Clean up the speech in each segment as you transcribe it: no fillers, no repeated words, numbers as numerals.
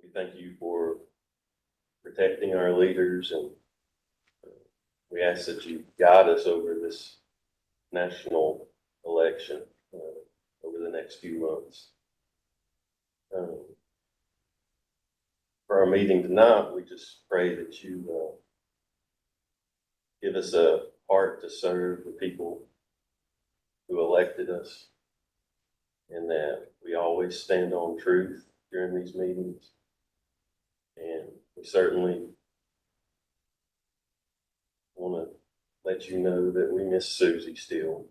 We thank you for protecting our leaders, and we ask that you guide us over this national election over the next few months. For our meeting tonight, we just pray that you give us a heart to serve the people who elected us, and that we always stand on truth during these meetings. And we certainly want to let you know that we miss Susie still.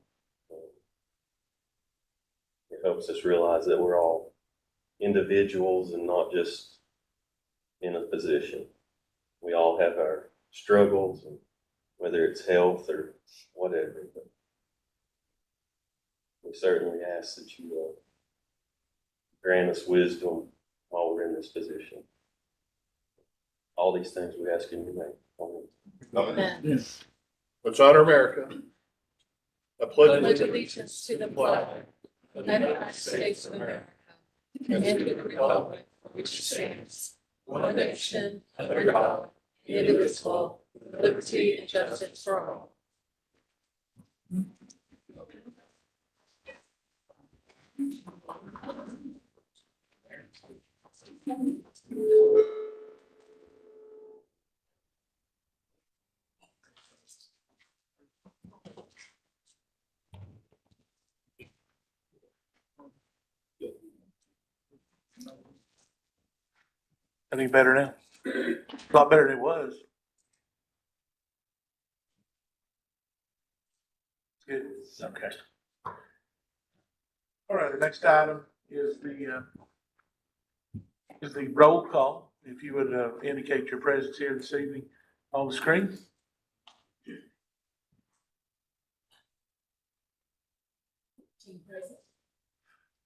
It helps us realize that we're all individuals and not just in a position. We all have our struggles, and whether it's health or whatever. But we certainly ask that you grant us wisdom while we're in this position. All these things we ask in your name. Amen. Amen. Yes. Let's honor America. I pledge Pledge allegiance to the flag of the United States of America and to the republic for which it stands, one nation, under God, indivisible, with liberty and justice for all. Any better now? A lot better than it was. Good, okay. All right, the next item is the roll call. If you would indicate your presence here this evening on the screen.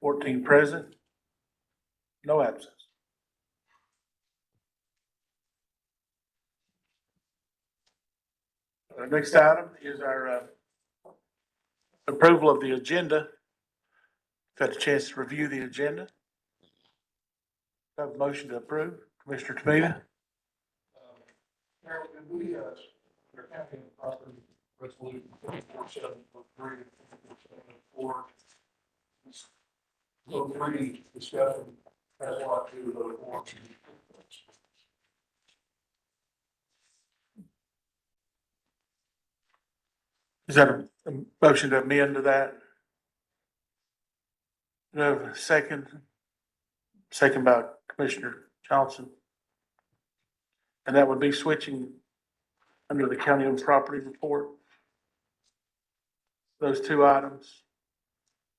14 present. No absence. Our next item is our approval of the agenda. Got a chance to review the agenda. Have a motion to approve. Commissioner Tamita? Mayor, can we, we're having a property resolution 24/7/3, 24/7/4. So three discussion has a lot to do with the four. Is that a motion to amend to that? Do I have a second? Second by Commissioner Johnson. And that would be switching under the county-owned property report. Those two items,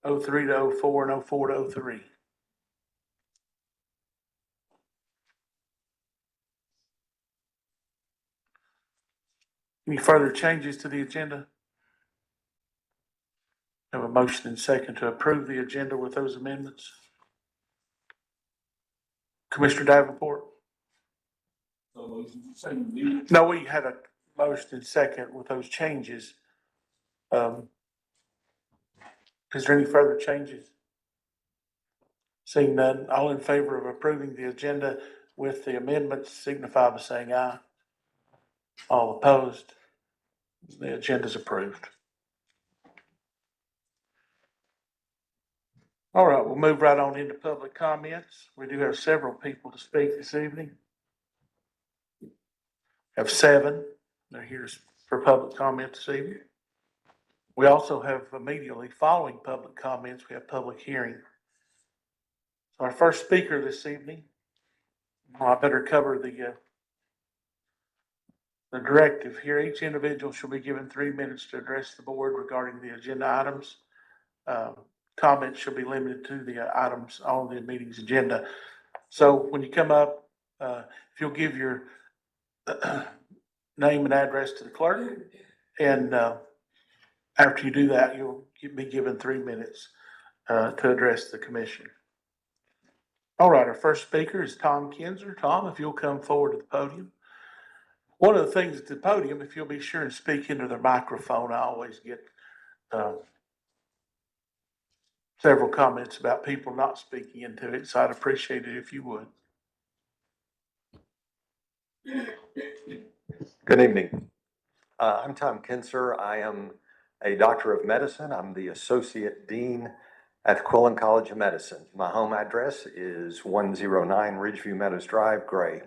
03 to 04 and 04 to 03. Any further changes to the agenda? Have a motion and second to approve the agenda with those amendments. Commissioner Davenport? No, we had a motion and second with those changes. Is there any further changes? Seeing none, all in favor of approving the agenda with the amendments signify by saying aye. All opposed? The agenda is approved. All right, we'll move right on into public comments. We do have several people to speak this evening. Have 7. They're here for public comment this evening. We also have immediately following public comments, we have public hearing. So our first speaker this evening, I better cover the directive here. Each individual shall be given 3 minutes to address the board regarding the agenda items. Comments shall be limited to the items on the meeting's agenda. So when you come up, if you'll give your name and address to the clerk, and after you do that, you'll be given 3 minutes to address the commission. All right, our first speaker is Tom Kinzer. Tom, if you'll come forward to the podium. One of the things at the podium, if you'll be sure and speak into the microphone, I always get several comments about people not speaking into it, so I'd appreciate it if you would. Good evening. I'm Tom Kinser. I am a doctor of medicine. I'm the associate dean at Quillen College of Medicine. My home address is 109 Ridgeview Meadows Drive, Gray,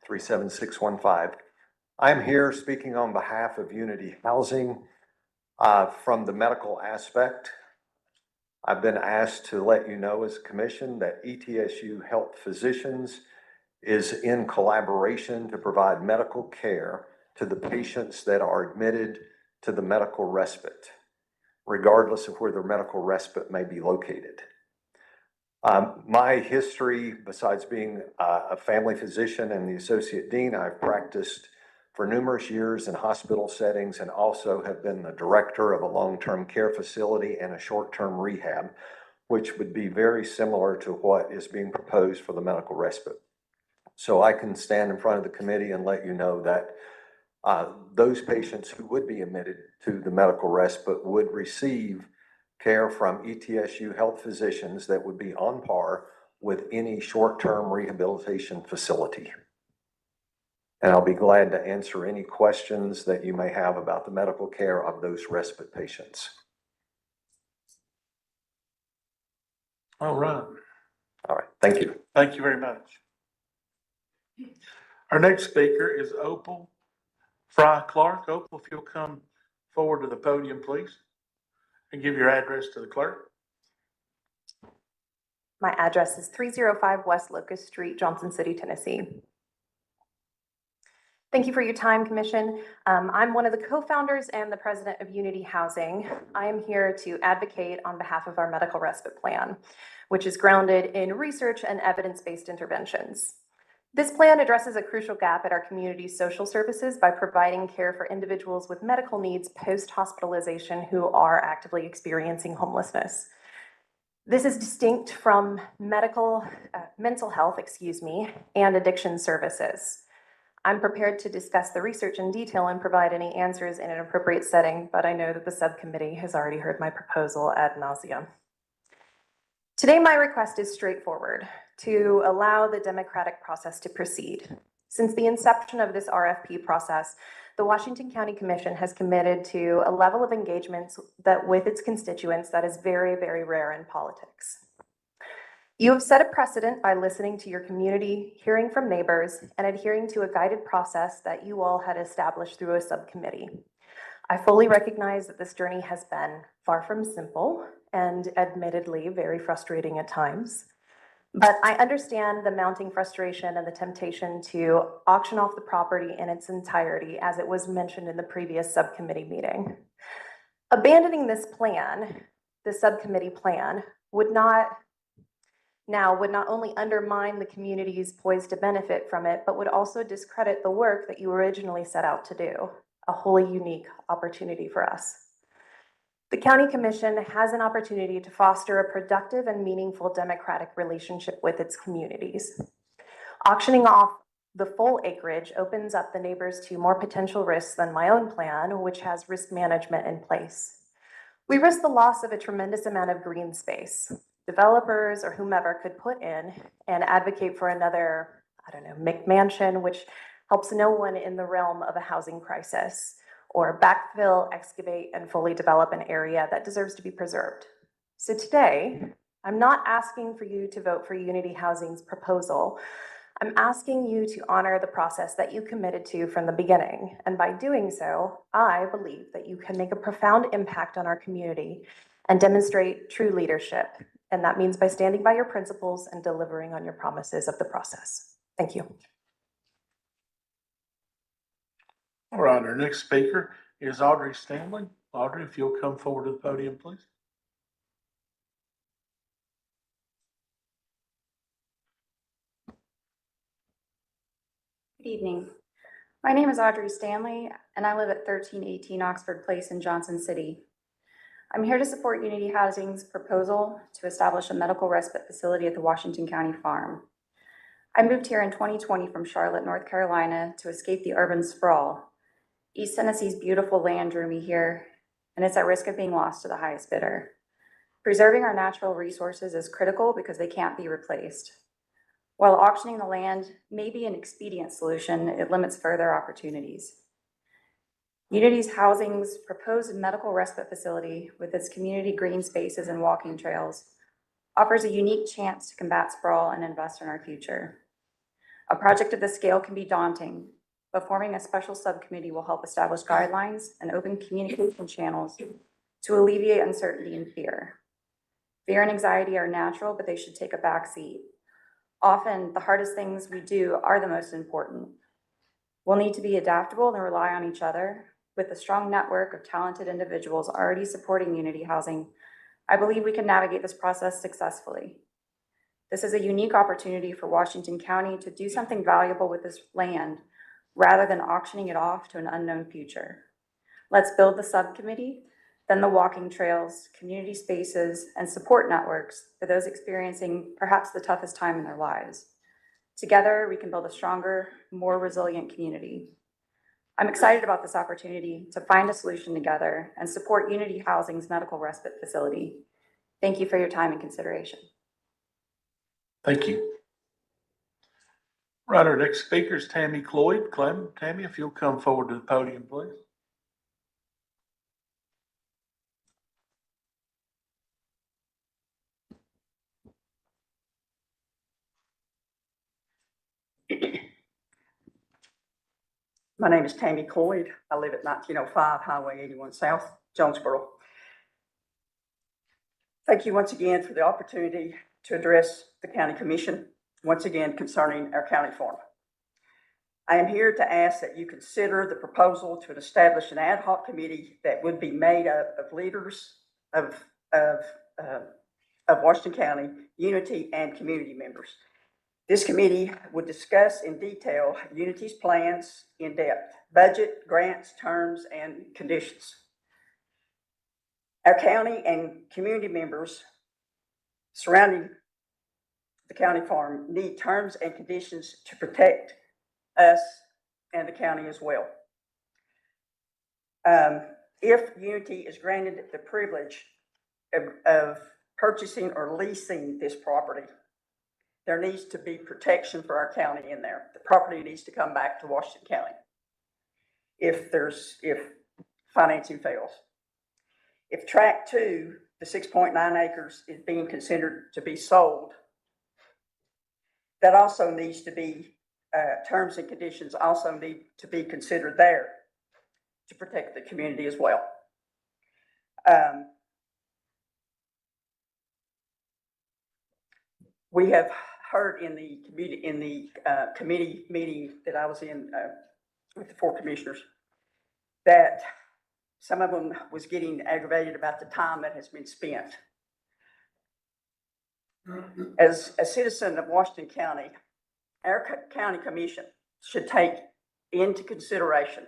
37615. I'm here speaking on behalf of Unity Housing from the medical aspect. I've been asked to let you know as a commission that ETSU Health Physicians is in collaboration to provide medical care to the patients that are admitted to the medical respite, regardless of where their medical respite may be located. My history, besides being a family physician and the associate dean, I've practiced for numerous years in hospital settings and also have been the director of a long-term care facility and a short-term rehab, which would be very similar to what is being proposed for the medical respite. So I can stand in front of the committee and let you know that those patients who would be admitted to the medical respite would receive care from ETSU Health Physicians that would be on par with any short-term rehabilitation facility. And I'll be glad to answer any questions that you may have about the medical care of those respite patients. All right. All right, thank you. Thank you very much. Our next speaker is Opal Fry Clark. Opal, if you'll come forward to the podium, please, and give your address to the clerk. My address is 305 West Locust Street, Johnson City, Tennessee. Thank you for your time, Commission. I'm one of the co-founders and the president of Unity Housing. I am here to advocate on behalf of our medical respite plan, which is grounded in research and evidence-based interventions. This plan addresses a crucial gap at our community's social services by providing care for individuals with medical needs post-hospitalization who are actively experiencing homelessness. This is distinct from mental health, and addiction services. I'm prepared to discuss the research in detail and provide any answers in an appropriate setting, but I know that the subcommittee has already heard my proposal ad nauseum. Today, my request is straightforward: to allow the democratic process to proceed. Since the inception of this RFP process, the Washington County Commission has committed to a level of engagement that with its constituents that is very, very rare in politics. You have set a precedent by listening to your community, hearing from neighbors, and adhering to a guided process that you all had established through a subcommittee. I fully recognize that this journey has been far from simple and admittedly very frustrating at times. But I understand the mounting frustration and the temptation to auction off the property in its entirety, as it was mentioned in the previous subcommittee meeting. Abandoning this plan, the subcommittee plan, would not only undermine the communities poised to benefit from it, but would also discredit the work that you originally set out to do, a wholly unique opportunity for us. The County Commission has an opportunity to foster a productive and meaningful democratic relationship with its communities. Auctioning off the full acreage opens up the neighbors to more potential risks than my own plan, which has risk management in place. We risk the loss of a tremendous amount of green space. Developers or whomever could put in and advocate for another, McMansion, which helps no one in the realm of a housing crisis, or backfill, excavate, and fully develop an area that deserves to be preserved. So today, I'm not asking for you to vote for Unity Housing's proposal. I'm asking you to honor the process that you committed to from the beginning. And by doing so, I believe that you can make a profound impact on our community and demonstrate true leadership. And that means by standing by your principles and delivering on your promises of the process. Thank you. All right, our next speaker is Audrey Stanley. Audrey, if you'll come forward to the podium, please. Good evening. My name is Audrey Stanley, and I live at 1318 Oxford Place in Johnson City. I'm here to support Unity Housing's proposal to establish a medical respite facility at the Washington County Farm. I moved here in 2020 from Charlotte, North Carolina to escape the urban sprawl. East Tennessee's beautiful land drew me here, and it's at risk of being lost to the highest bidder. Preserving our natural resources is critical because they can't be replaced. While auctioning the land may be an expedient solution, it limits further opportunities. Unity's Housing's proposed medical respite facility, with its community green spaces and walking trails, offers a unique chance to combat sprawl and invest in our future. A project of this scale can be daunting, but forming a special subcommittee will help establish guidelines and open communication channels to alleviate uncertainty and fear. Fear and anxiety are natural, but they should take a back seat. Often, the hardest things we do are the most important. We'll need to be adaptable and rely on each other. With a strong network of talented individuals already supporting Unity Housing, I believe we can navigate this process successfully. This is a unique opportunity for Washington County to do something valuable with this land rather than auctioning it off to an unknown future. Let's build the subcommittee, then the walking trails, community spaces, and support networks for those experiencing perhaps the toughest time in their lives. Together, we can build a stronger, more resilient community. I'm excited about this opportunity to find a solution together and support Unity Housing's medical respite facility. Thank you for your time and consideration. Thank you. Right, our next speaker is Tammy Cloyd. Tammy, if you'll come forward to the podium, please. My name is Tammy Cloyd. I live at 1905 Highway 81 South, Jonesboro. Thank you once again for the opportunity to address the County Commission, once again concerning our county farm. I am here to ask that you consider the proposal to establish an ad hoc committee that would be made up of leaders of Washington County, Unity, and community members. This committee would discuss in detail Unity's plans in depth, budget, grants, terms, and conditions. Our county and community members surrounding the county farm need terms and conditions to protect us and the county as well. If Unity is granted the privilege of purchasing or leasing this property, there needs to be protection for our county in there. The property needs to come back to Washington County if financing fails. If tract 2, the 6.9 acres, is being considered to be sold, that also needs to be, terms and conditions also need to be considered there to protect the community as well. We have heard in the committee meeting that I was in with the 4 commissioners that some of them was getting aggravated about the time that has been spent. As a citizen of Washington County, our county commission should take into consideration,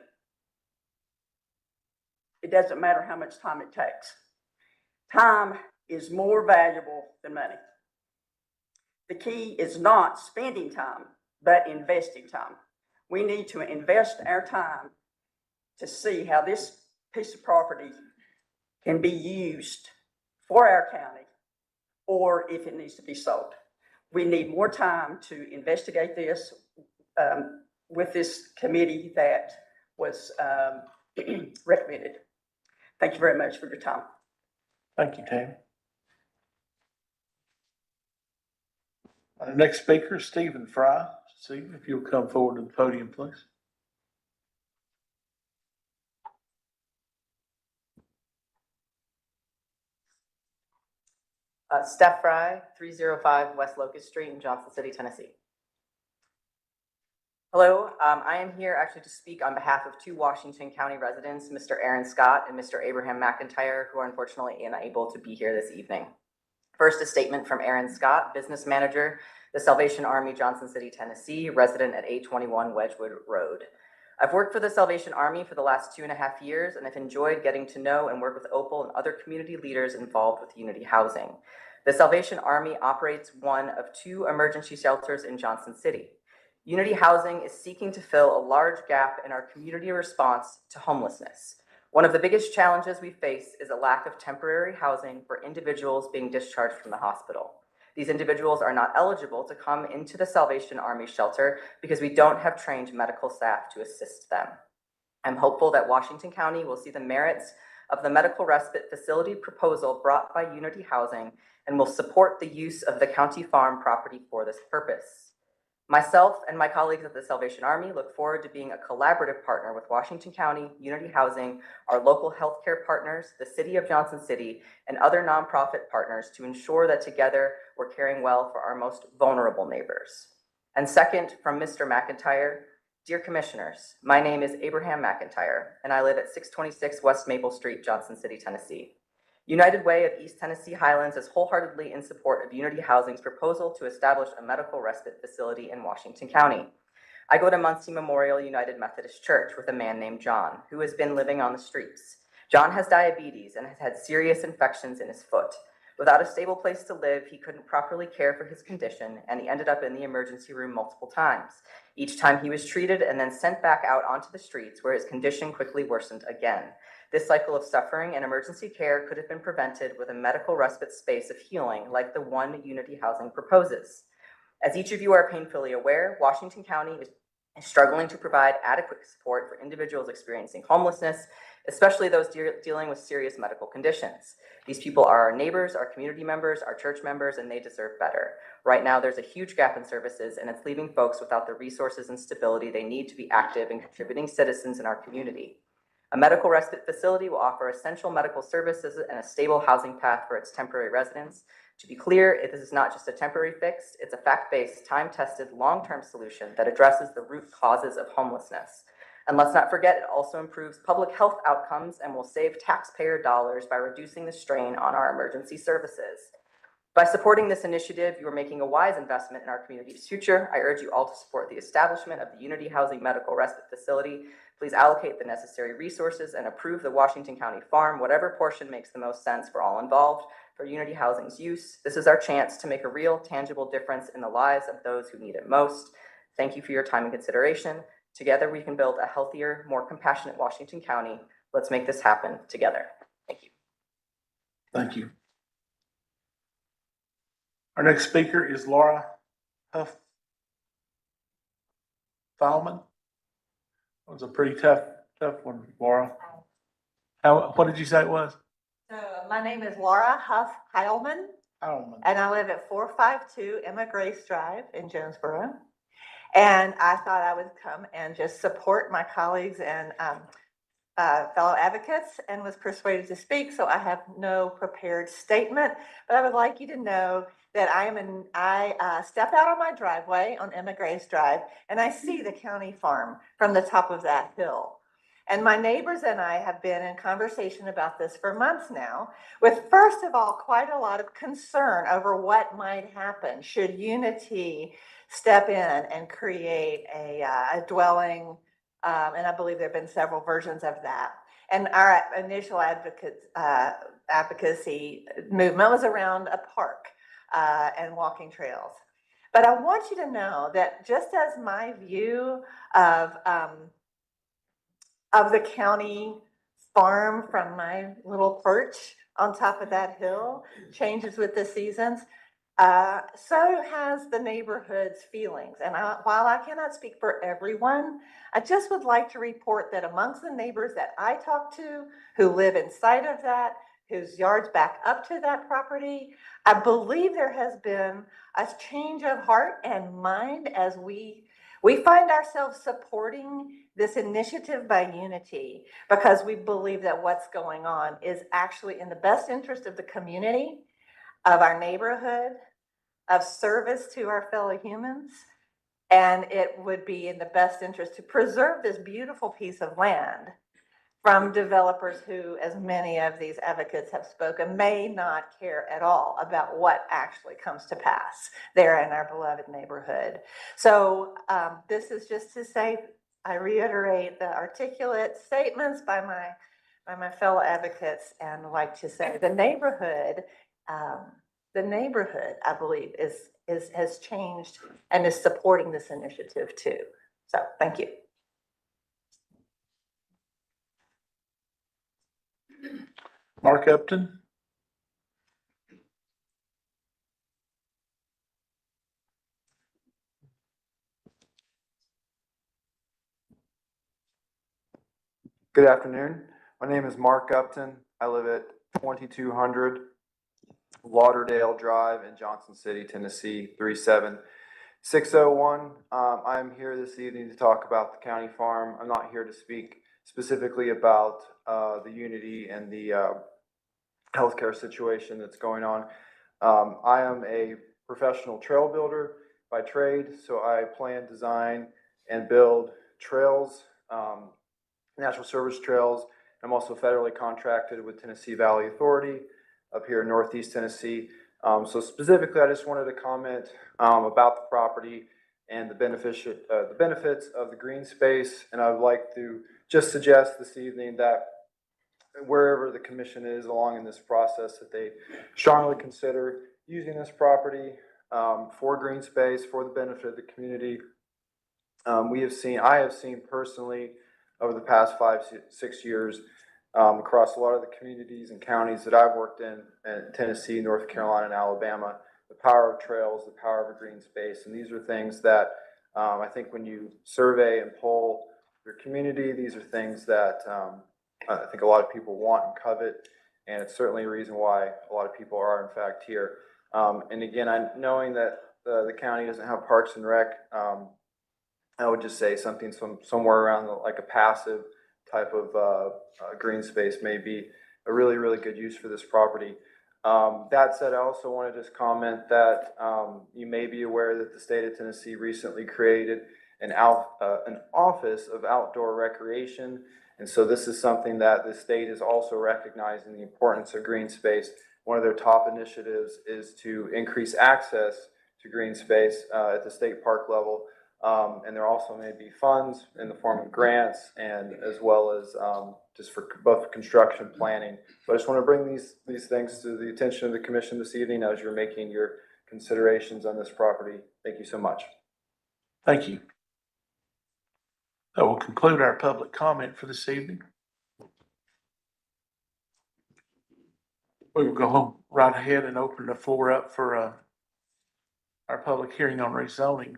it doesn't matter how much time it takes. Time is more valuable than money. The key is not spending time, but investing time. We need to invest our time to see how this piece of property can be used for our county, or if it needs to be sold. We need more time to investigate this with this committee that was recommended. Thank you very much for your time. Thank you, Tammy. Our next speaker is Stephen Fry. Stephen, if you'll come forward to the podium, please. Steph Fry, 305 West Locust Street in Johnson City, Tennessee. Hello, I am here actually to speak on behalf of 2 Washington County residents, Mr. Aaron Scott and Mr. Abraham McIntyre, who are unfortunately unable to be here this evening. First, a statement from Aaron Scott, business manager, the Salvation Army, Johnson City, Tennessee, resident at 821 Wedgwood Road. I've worked for the Salvation Army for the last 2.5 years, and I've enjoyed getting to know and work with Opal and other community leaders involved with Unity Housing. The Salvation Army operates one of 2 emergency shelters in Johnson City. Unity Housing is seeking to fill a large gap in our community response to homelessness. One of the biggest challenges we face is a lack of temporary housing for individuals being discharged from the hospital. These individuals are not eligible to come into the Salvation Army shelter because we don't have trained medical staff to assist them. I'm hopeful that Washington County will see the merits of the medical respite facility proposal brought by Unity Housing and will support the use of the county farm property for this purpose. Myself and my colleagues at the Salvation Army look forward to being a collaborative partner with Washington County, Unity Housing, our local healthcare partners, the City of Johnson City, and other nonprofit partners to ensure that together we're caring well for our most vulnerable neighbors. And second, from Mr. McIntyre, dear Commissioners, my name is Abraham McIntyre, and I live at 626 West Maple Street, Johnson City, Tennessee. United Way of East Tennessee Highlands is wholeheartedly in support of Unity Housing's proposal to establish a medical respite facility in Washington County. I go to Muncie Memorial United Methodist Church with a man named John, who has been living on the streets. John has diabetes and has had serious infections in his foot. Without a stable place to live, he couldn't properly care for his condition, and he ended up in the emergency room multiple times. Each time he was treated and then sent back out onto the streets, where his condition quickly worsened again. This cycle of suffering and emergency care could have been prevented with a medical respite space of healing like the one Unity Housing proposes. As each of you are painfully aware, Washington County is struggling to provide adequate support for individuals experiencing homelessness, especially those dealing with serious medical conditions. These people are our neighbors, our community members, our church members, and they deserve better. Right now, there's a huge gap in services, and it's leaving folks without the resources and stability they need to be active and contributing citizens in our community. A medical respite facility will offer essential medical services and a stable housing path for its temporary residents. To be clear, this is not just a temporary fix, it's a fact-based, time-tested, long-term solution that addresses the root causes of homelessness. And let's not forget, it also improves public health outcomes and will save taxpayer dollars by reducing the strain on our emergency services. By supporting this initiative, you are making a wise investment in our community's future. I urge you all to support the establishment of the Unity Housing Medical Respite Facility. Please allocate the necessary resources and approve the Washington County Farm, whatever portion makes the most sense for all involved, for Unity Housing's use. This is our chance to make a real, tangible difference in the lives of those who need it most. Thank you for your time and consideration. Together, we can build a healthier, more compassionate Washington County. Let's make this happen together. Thank you. Thank you. Our next speaker is Laura Huff Thalman. It was a pretty tough one, Laura. What did you say it was? So my name is Laura Huff Heilman, and I live at 452 Emma Grace Drive in Jonesboro. And I thought I would come and just support my colleagues and fellow advocates, and was persuaded to speak. So I have no prepared statement, but I would like you to know that I step out on my driveway on Emma Grace Drive, and I see the county farm from the top of that hill. And my neighbors and I have been in conversation about this for months now, with first of all, quite a lot of concern over what might happen should Unity step in and create a dwelling. And I believe there have been several versions of that. And our initial advocacy movement was around a park and walking trails. But I want you to know that just as my view of the county farm from my little perch on top of that hill changes with the seasons, so has the neighborhood's feelings. And while I cannot speak for everyone, I just would like to report that amongst the neighbors that I talk to who live inside of that, whose yards back up to that property, I believe there has been a change of heart and mind as we find ourselves supporting this initiative by Unity, because we believe that what's going on is actually in the best interest of the community, of our neighborhood, of service to our fellow humans, and it would be in the best interest to preserve this beautiful piece of land from developers who, as many of these advocates have spoken, may not care at all about what actually comes to pass there in our beloved neighborhood. So this is just to say, I reiterate the articulate statements by my fellow advocates, and like to say the neighborhood, I believe, has changed and is supporting this initiative too. So thank you. Mark Upton. Good afternoon. My name is Mark Upton. I live at 2200 Lauderdale Drive in Johnson City, Tennessee, 37601. I'm here this evening to talk about the county farm. I'm not here to speak specifically about the Unity and the healthcare situation that's going on. I am a professional trail builder by trade, so I plan, design, and build trails, natural service trails. I'm also federally contracted with Tennessee Valley Authority up here in Northeast Tennessee. So specifically, I just wanted to comment about the property and the benefits of the green space. And I would like to just suggest this evening that wherever the commission is along in this process, that they strongly consider using this property for green space, for the benefit of the community. I have seen personally over the past 5-6 years across a lot of the communities and counties that I've worked in Tennessee, North Carolina, and Alabama, the power of trails, the power of a green space. And these are things that I think when you survey and poll your community, these are things that I think a lot of people want and covet. And it's certainly a reason why a lot of people are in fact here. And again, knowing that the county doesn't have Parks and Rec, I would just say something somewhere around like a passive type of green space may be a really, really good use for this property. That said, I also want to just comment that you may be aware that the state of Tennessee recently created an office of outdoor recreation. And so this is something that the state is also recognizing the importance of green space. One of their top initiatives is to increase access to green space at the state park level. And there also may be funds in the form of grants and as well as just for both construction planning. So I just want to bring these things to the attention of the commission this evening as you're making your considerations on this property. Thank you so much. Thank you. That will conclude our public comment for this evening. We will go home right ahead and open the floor up for our public hearing on rezoning.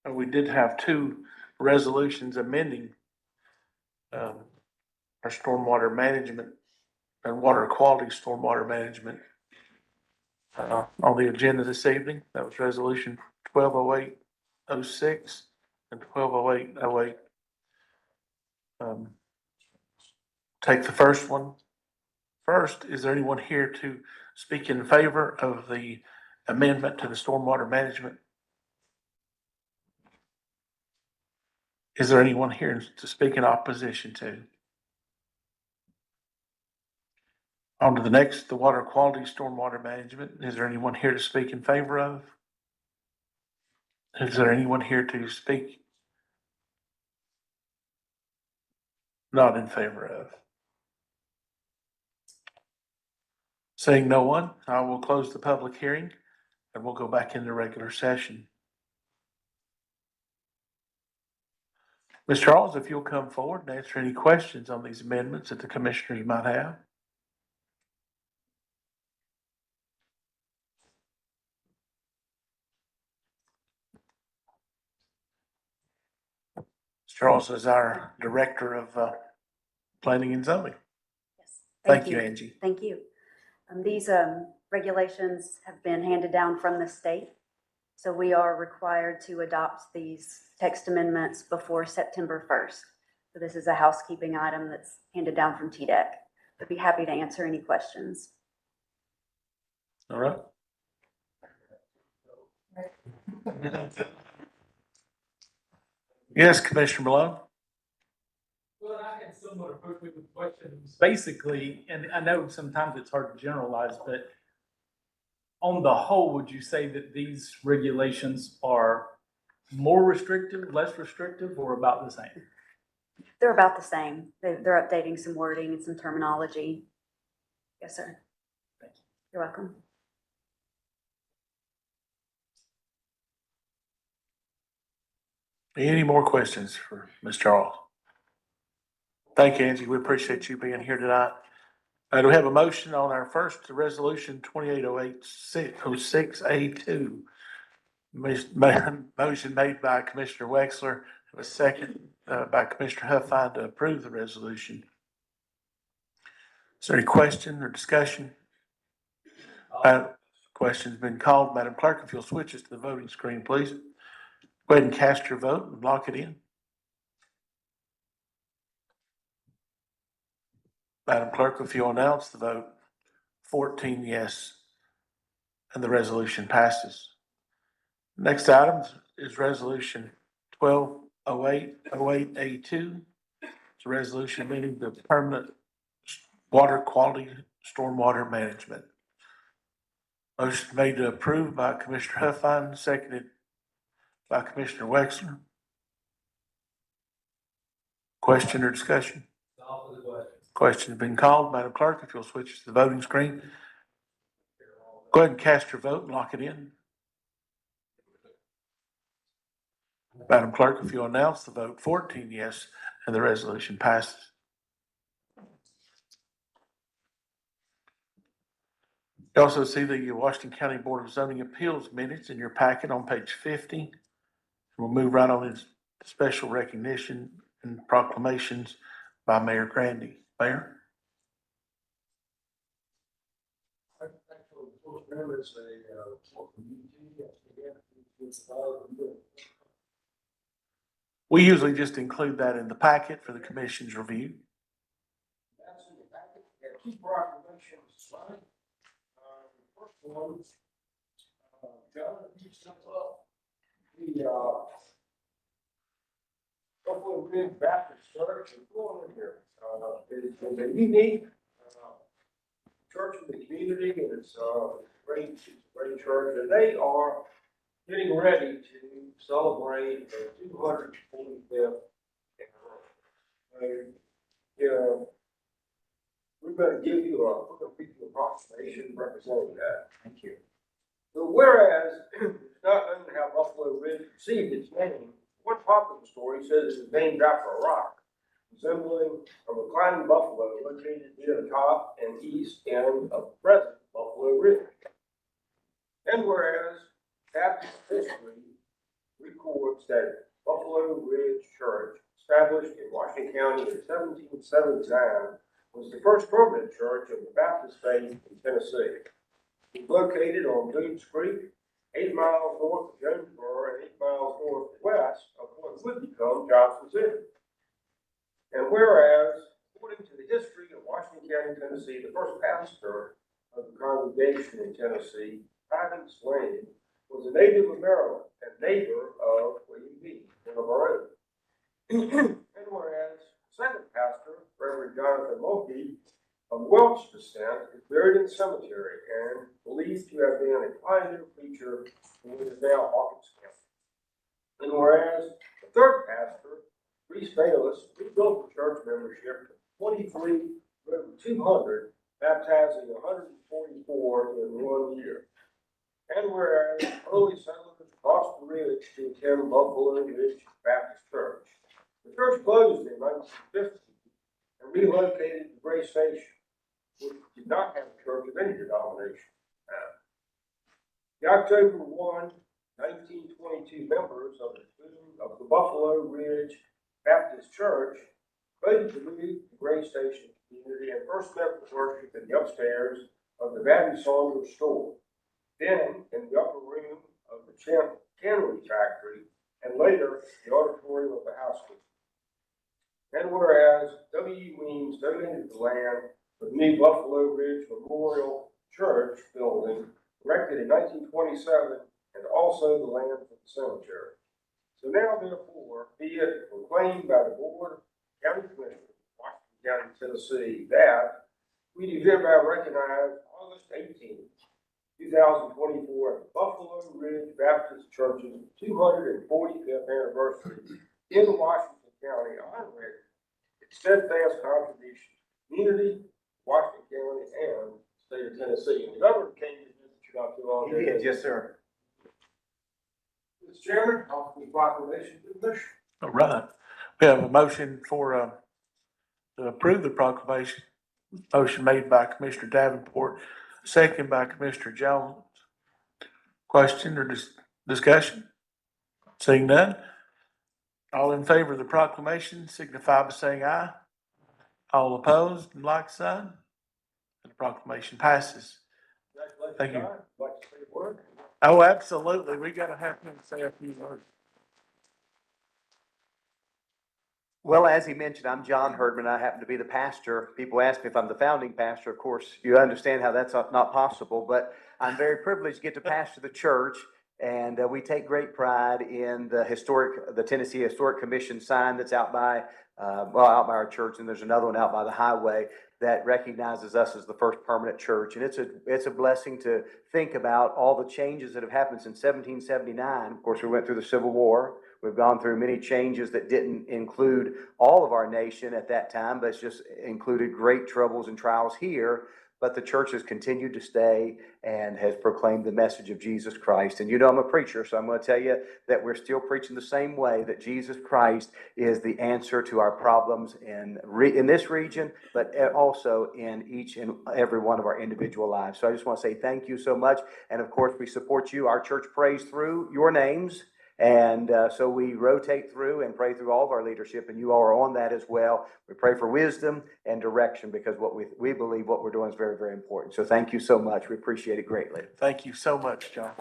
We did have 2 resolutions amending our stormwater management and water quality stormwater management on the agenda this evening. That was resolution 120806 and 120808. Take the first one first. Is there anyone here to speak in favor of the amendment to the stormwater management? Is there anyone here to speak in opposition to? On to the next, the water quality stormwater management. Is there anyone here to speak in favor of? Is there anyone here to speak not in favor of? Seeing no one, I will close the public hearing and we'll go back into regular session. Ms. Charles, if you'll come forward and answer any questions on these amendments that the commissioners might have. Ms. Charles is our Director of Planning and Zoning. Yes. Thank you, Angie. Thank you. These regulations have been handed down from the state. So we are required to adopt these text amendments before September 1st. So this is a housekeeping item that's handed down from TDEC. I'd be happy to answer any questions. All right. Yes, Commissioner Malone. Well, I had somewhat appropriate questions. Basically, and I know sometimes it's hard to generalize, but on the whole, would you say that these regulations are more restrictive, less restrictive, or about the same? They're about the same. They're updating some wording and some terminology. Yes, sir. Thank you. You're welcome. Any more questions for Ms. Charles? Thank you, Angie. We appreciate you being here tonight. Do we have a motion on our first resolution 280806A2? Motion made by Commissioner Wexler. Have a second. by Commissioner Huffine to approve the resolution. Is there any question or discussion? Question's been called. Madam Clerk, if you'll switch us to the voting screen, please. Go ahead and cast your vote and lock it in. Madam Clerk, if you'll announce the vote, 14 yes, and the resolution passes. Next item is Resolution 120808A2. It's a resolution amending the permanent water quality stormwater management. Motion made to approve by Commissioner Huffine, seconded by Commissioner Wexler. Question or discussion? Question's been called. Madam Clerk, if you'll switch to the voting screen. Go ahead and cast your vote and lock it in. Madam Clerk, if you'll announce the vote, 14 yes, and the resolution passes. You also see the Washington County Board of Zoning Appeals minutes in your packet on page 50. We'll move right on to special recognition and proclamations by Mayor Grandy. Mayor? We usually just include that in the packet for the commission's review. That's in the packet. We have two proclamations signed. First one, John, if you step up, the Buffalo Ridge Baptist Church is going in here. It's a unique church in the community, and it's a great church, and they are getting ready to celebrate their 245th anniversary. We're going to give you a proclamation representing that. Thank you. So whereas it's not known how Buffalo Ridge received its name, one popular story says it was named after a rock resembling a reclining buffalo located near the top and east end of present Buffalo Ridge. And whereas Baptist history records that Buffalo Ridge Church, established in Washington County in 1779, was the first permanent church of the Baptist faith in Tennessee. It's located on Boone's Creek, 8 miles north of Jonesboro and 8 miles northwest of what would become Johnson City. And whereas, according to the history of Washington County, Tennessee, the first pastor of the congregation in Tennessee, Hyman Swain, was a native of Maryland and neighbor of William B., one of our own. And whereas, the second pastor, Reverend Jonathan Mulkey, of Welsh descent, is buried in the cemetery and believed to have been a pioneer preacher in what is now Hawkins County. And whereas, the third pastor, Reese Bayless, rebuilt the church membership to 23 over 200, baptizing 144 in 1 year. And whereas early settlers crossed the ridge to attend Buffalo Ridge Baptist Church. The church closed in 1950 and relocated to Gray Station, which did not have a church of any denomination. The October 1, 1922 members of the Buffalo Ridge Baptist Church voted to move to Gray Station community and first met for worship in the upstairs of the Babby Saunders store, then in the upper room of the cannery factory, and later the auditorium of the high school. And whereas W. Weems donated the land for the new Buffalo Ridge Memorial Church building erected in 1927 and also the land for the cemetery. So now, therefore, be it proclaimed by the Board of County Commissioners, Washington County, Tennessee, that we do hereby recognize August 18, 2024, as the Buffalo Ridge Baptist Church's 245th anniversary in Washington County, honoring its steadfast contribution to the community, Washington County, and the state of Tennessee. And the governor came to visit you not too long ago. Yes, sir. Mr. Chairman, I'll the proclamation to the commission. All right. We have a motion to approve the proclamation. Motion made by Commissioner Davenport, second by Commissioner Jones. Question or discussion? Seeing none, All in favor of the proclamation signify by saying aye. All opposed, like sign. The proclamation passes. Thank you. Congratulations, John. Like to say a word? Oh, absolutely. We gotta have him say a few words. Well, as he mentioned, I'm John Herdman. I happen to be the pastor. People ask me if I'm the founding pastor. Of course, you understand how that's not possible, but I'm very privileged to get to pastor the church. And we take great pride in the Tennessee Historic Commission sign that's out by our church. And there's another one out by the highway that recognizes us as the first permanent church. And it's a blessing to think about all the changes that have happened since 1779. Of course, we went through the Civil War. We've gone through many changes that didn't include all of our nation at that time, but it's just included great troubles and trials here. But the church has continued to stay and has proclaimed the message of Jesus Christ. And you know I'm a preacher, so I'm going to tell you that we're still preaching the same way, that Jesus Christ is the answer to our problems in this region, but also in each and every one of our individual lives. So I just want to say thank you so much. And of course, we support you. Our church prays through your names. And so we rotate through and pray through all of our leadership, and you all are on that as well. We pray for wisdom and direction because we believe what we're doing is very, very important. So thank you so much. We appreciate it greatly. Thank you so much, John.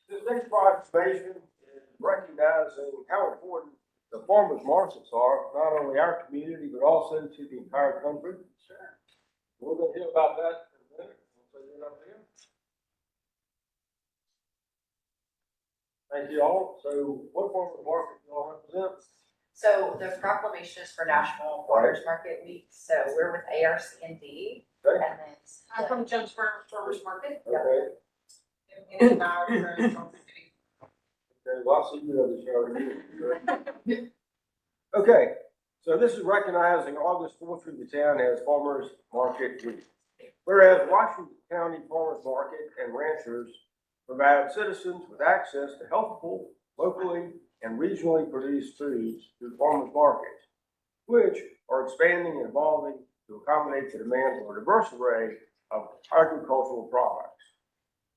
This next proclamation is recognizing how important the farmers markets are, not only our community, but also to the entire country. We're gonna hear about that in a minute. So you're up there. Thank you all. So what farmers market do you all represent? So the proclamation is for National Farmers Market Week, so we're with ARC&D. Okay. And then. I'm from Jonesboro Farmers Market. Okay. And now we're in Johnson City. Okay, well, I'll see you on the show. Okay, so this is recognizing August 4th through the town as Farmers Market Week. Whereas Washington County Farmers Market and ranchers provide citizens with access to healthful, locally and regionally produced foods through farmers markets, which are expanding and evolving to accommodate the demands of a diverse array of agricultural products.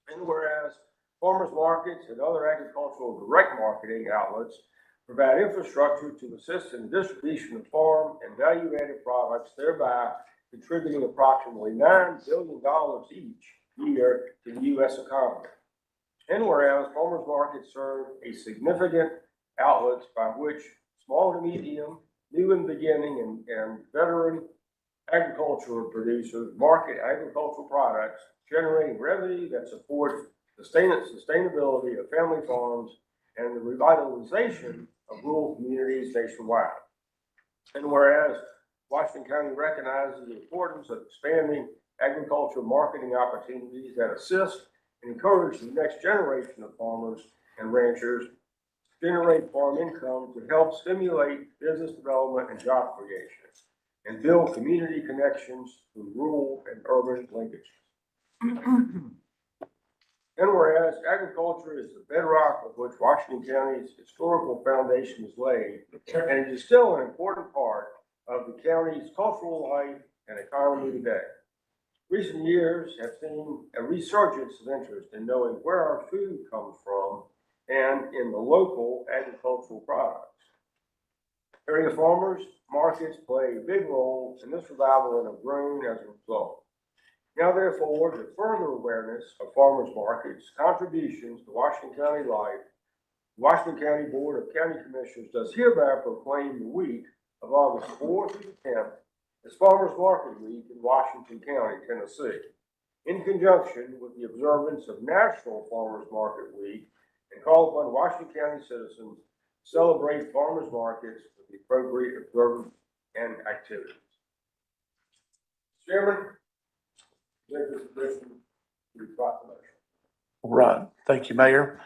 And whereas farmers markets and other agricultural direct marketing outlets provide infrastructure to assist in the distribution of farm and value-added products, thereby contributing approximately $9 billion each year to the U.S. economy. And whereas farmers markets serve a significant outlets by which small to medium, new and beginning and veteran agricultural producers market agricultural products, generating revenue that supports the sustainability of family farms and the revitalization of rural communities nationwide. And whereas Washington County recognizes the importance of expanding agricultural marketing opportunities that assist and encourage the next generation of farmers and ranchers to generate farm income to help stimulate business development and job creation and build community connections through rural and urban linkages. And whereas agriculture is the bedrock of which Washington County's historical foundation is laid, and it is still an important part of the county's cultural life and economy today. Recent years have seen a resurgence of interest in knowing where our food comes from and in the local agricultural products. Area farmers markets play a big role in this revival and have grown as a result. Now, therefore, to further awareness of farmers markets' contributions to Washington County life, the Washington County Board of County Commissioners does hereby proclaim the week of August 4th through the 10th as Farmers Market Week in Washington County, Tennessee, in conjunction with the observance of National Farmers Market Week, and call upon Washington County citizens to celebrate farmers markets with the appropriate observance and activities. Chairman, there's a petition to the proclamation. Right. Thank you, Mayor.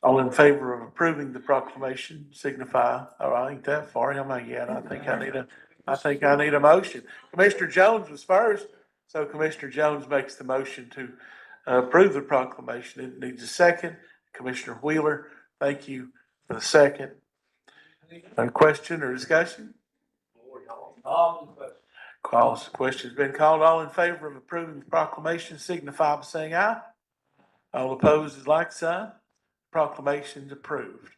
All in favor of approving the proclamation signify, oh, I ain't that far, am I yet? I think I need a I think I need a motion. Commissioner Jones was first, so Commissioner Jones makes the motion to approve the proclamation. It needs a second. Commissioner Wheeler, thank you for the second. A question or discussion? Question's been called. All in favor of approving the proclamation signify by saying aye. All opposed is like sign. Proclamation's approved.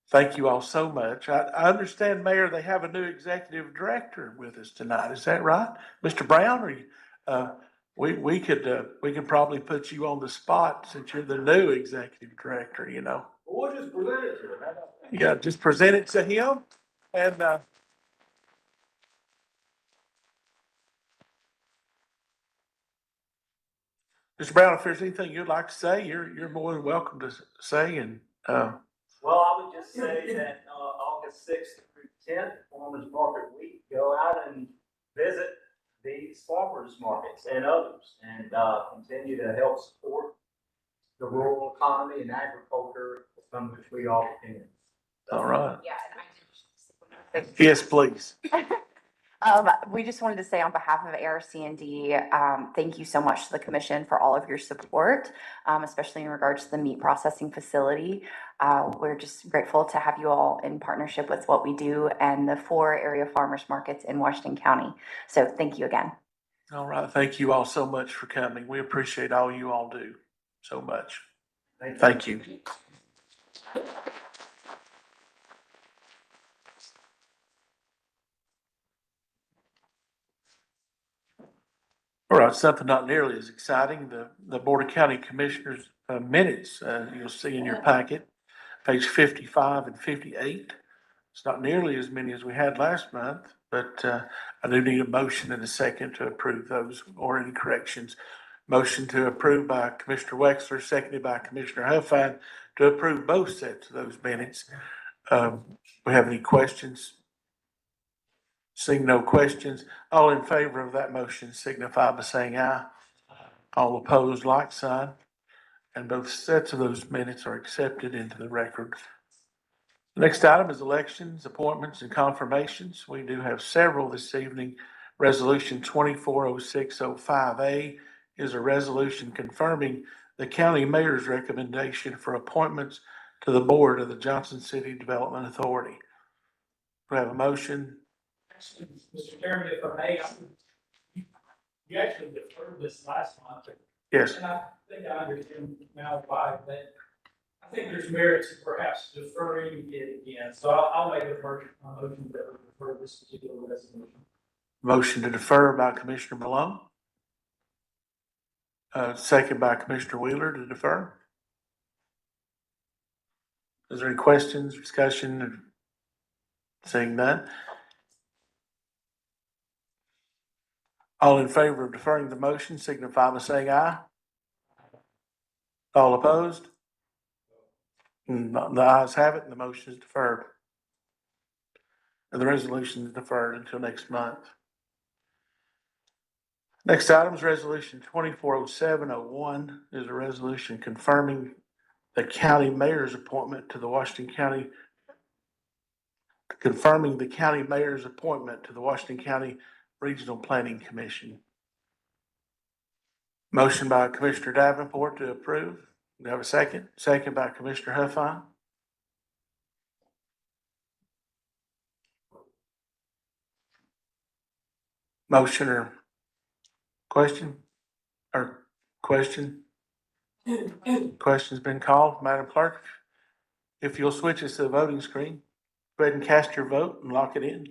Thank you all so much. I understand, Mayor, they have a new executive director with us tonight. Is that right? Mr. Brown, or you, we can probably put you on the spot since you're the new executive director, you know. We'll just present it to him. Yeah, just present it to him and, Mr. Brown, if there's anything you'd like to say, you're more than welcome to say and, Well, I would just say that, August 6th through 10th, Farmers Market Week, go out and visit these farmers markets and others, and, continue to help support the rural economy and agriculture from which we all depend. all right. Yeah, Yes, please. We just wanted to say on behalf of ARC&D, thank you so much to the commission for all of your support, especially in regards to the meat processing facility. We're just grateful to have you all in partnership with what we do and the 4 area farmers markets in Washington County. So thank you again. All right. Thank you all so much for coming. We appreciate all you all do so much. Thank you. All right, something not nearly as exciting, the Board of County Commissioners minutes, you'll see in your packet, page 55 and 58. It's not nearly as many as we had last month, but I do need a motion and a second to approve those or any corrections. Motion to approve by Commissioner Wexler, seconded by Commissioner Huffine to approve both sets of those minutes. We have any questions? Seeing no questions, all in favor of that motion signify by saying aye. All opposed, like sign. And both sets of those minutes are accepted into the record. The next item is elections, appointments, and confirmations. We do have several this evening. Resolution 240605A is a resolution confirming the county mayor's recommendation for appointments to the board of the Johnson City Development Authority. We have a motion. Mr. Chairman, if I may, you actually deferred this last month. Yes. And I think I understand now why, but I think there's merit to perhaps deferring it again. So I'll make a motion that we defer this particular resolution. Motion to defer by Commissioner Malone. Second by Commissioner Wheeler to defer. Is there any questions, discussion? Seeing none. All in favor of deferring the motion signify by saying aye. All opposed? The ayes have it and the motion is deferred. And the resolution is deferred until next month. Next item is resolution 240701 is a resolution confirming the county mayor's appointment to the Washington County Regional Planning Commission. Motion by Commissioner Davenport to approve. Do we have a second? Second by Commissioner Huffine. Motion or question? Or question? Question's been called. Madam Clerk, if you'll switch us to the voting screen, go ahead and cast your vote and lock it in.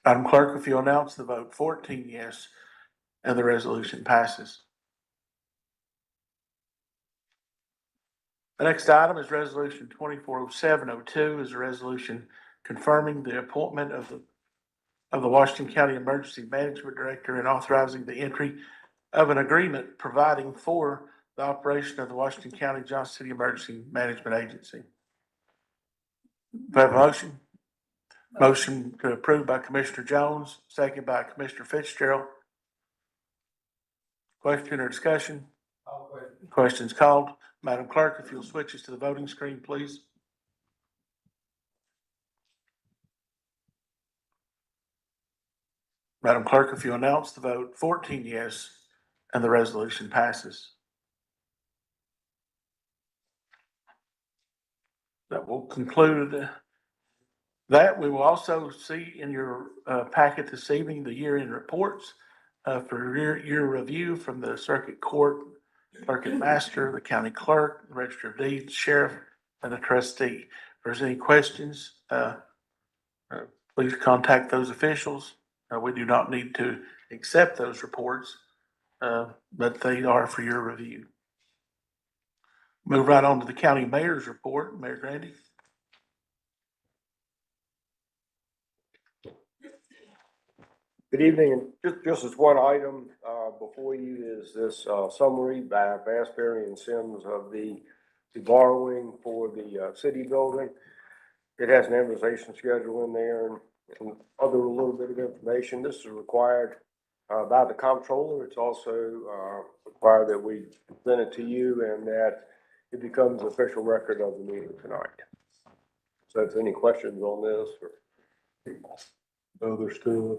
Madam Clerk, if you'll announce the vote, 14 yes, and the resolution passes. The next item is resolution 240702 is a resolution confirming the appointment of the Washington County Emergency Management Director and authorizing the entry of an agreement providing for the operation of the Washington County Johnson City Emergency Management Agency. Do I have a motion? Motion to approve by Commissioner Jones, second by Commissioner Fitzgerald. Question or discussion? Questions called. Madam Clerk, if you'll switch us to the voting screen, please. Madam Clerk, if you announce the vote, 14 yes, and the resolution passes. That will conclude that. We will also see in your packet this evening the year-end reports for your review from the circuit court, clerk and master, the county clerk, the register of deeds, sheriff, and the trustee. If there's any questions, please contact those officials. We do not need to accept those reports, but they are for your review. Move right on to the county mayor's report. Mayor Grandy. Good evening, and just as one item, before you is this, summary by Bassberry and Sims of the borrowing for the, city building. It has an amortization schedule in there and other little bit of information. This is required, by the comptroller. It's also, required that we present it to you and that it becomes official record of the meeting tonight. So if any questions on this or other stuff.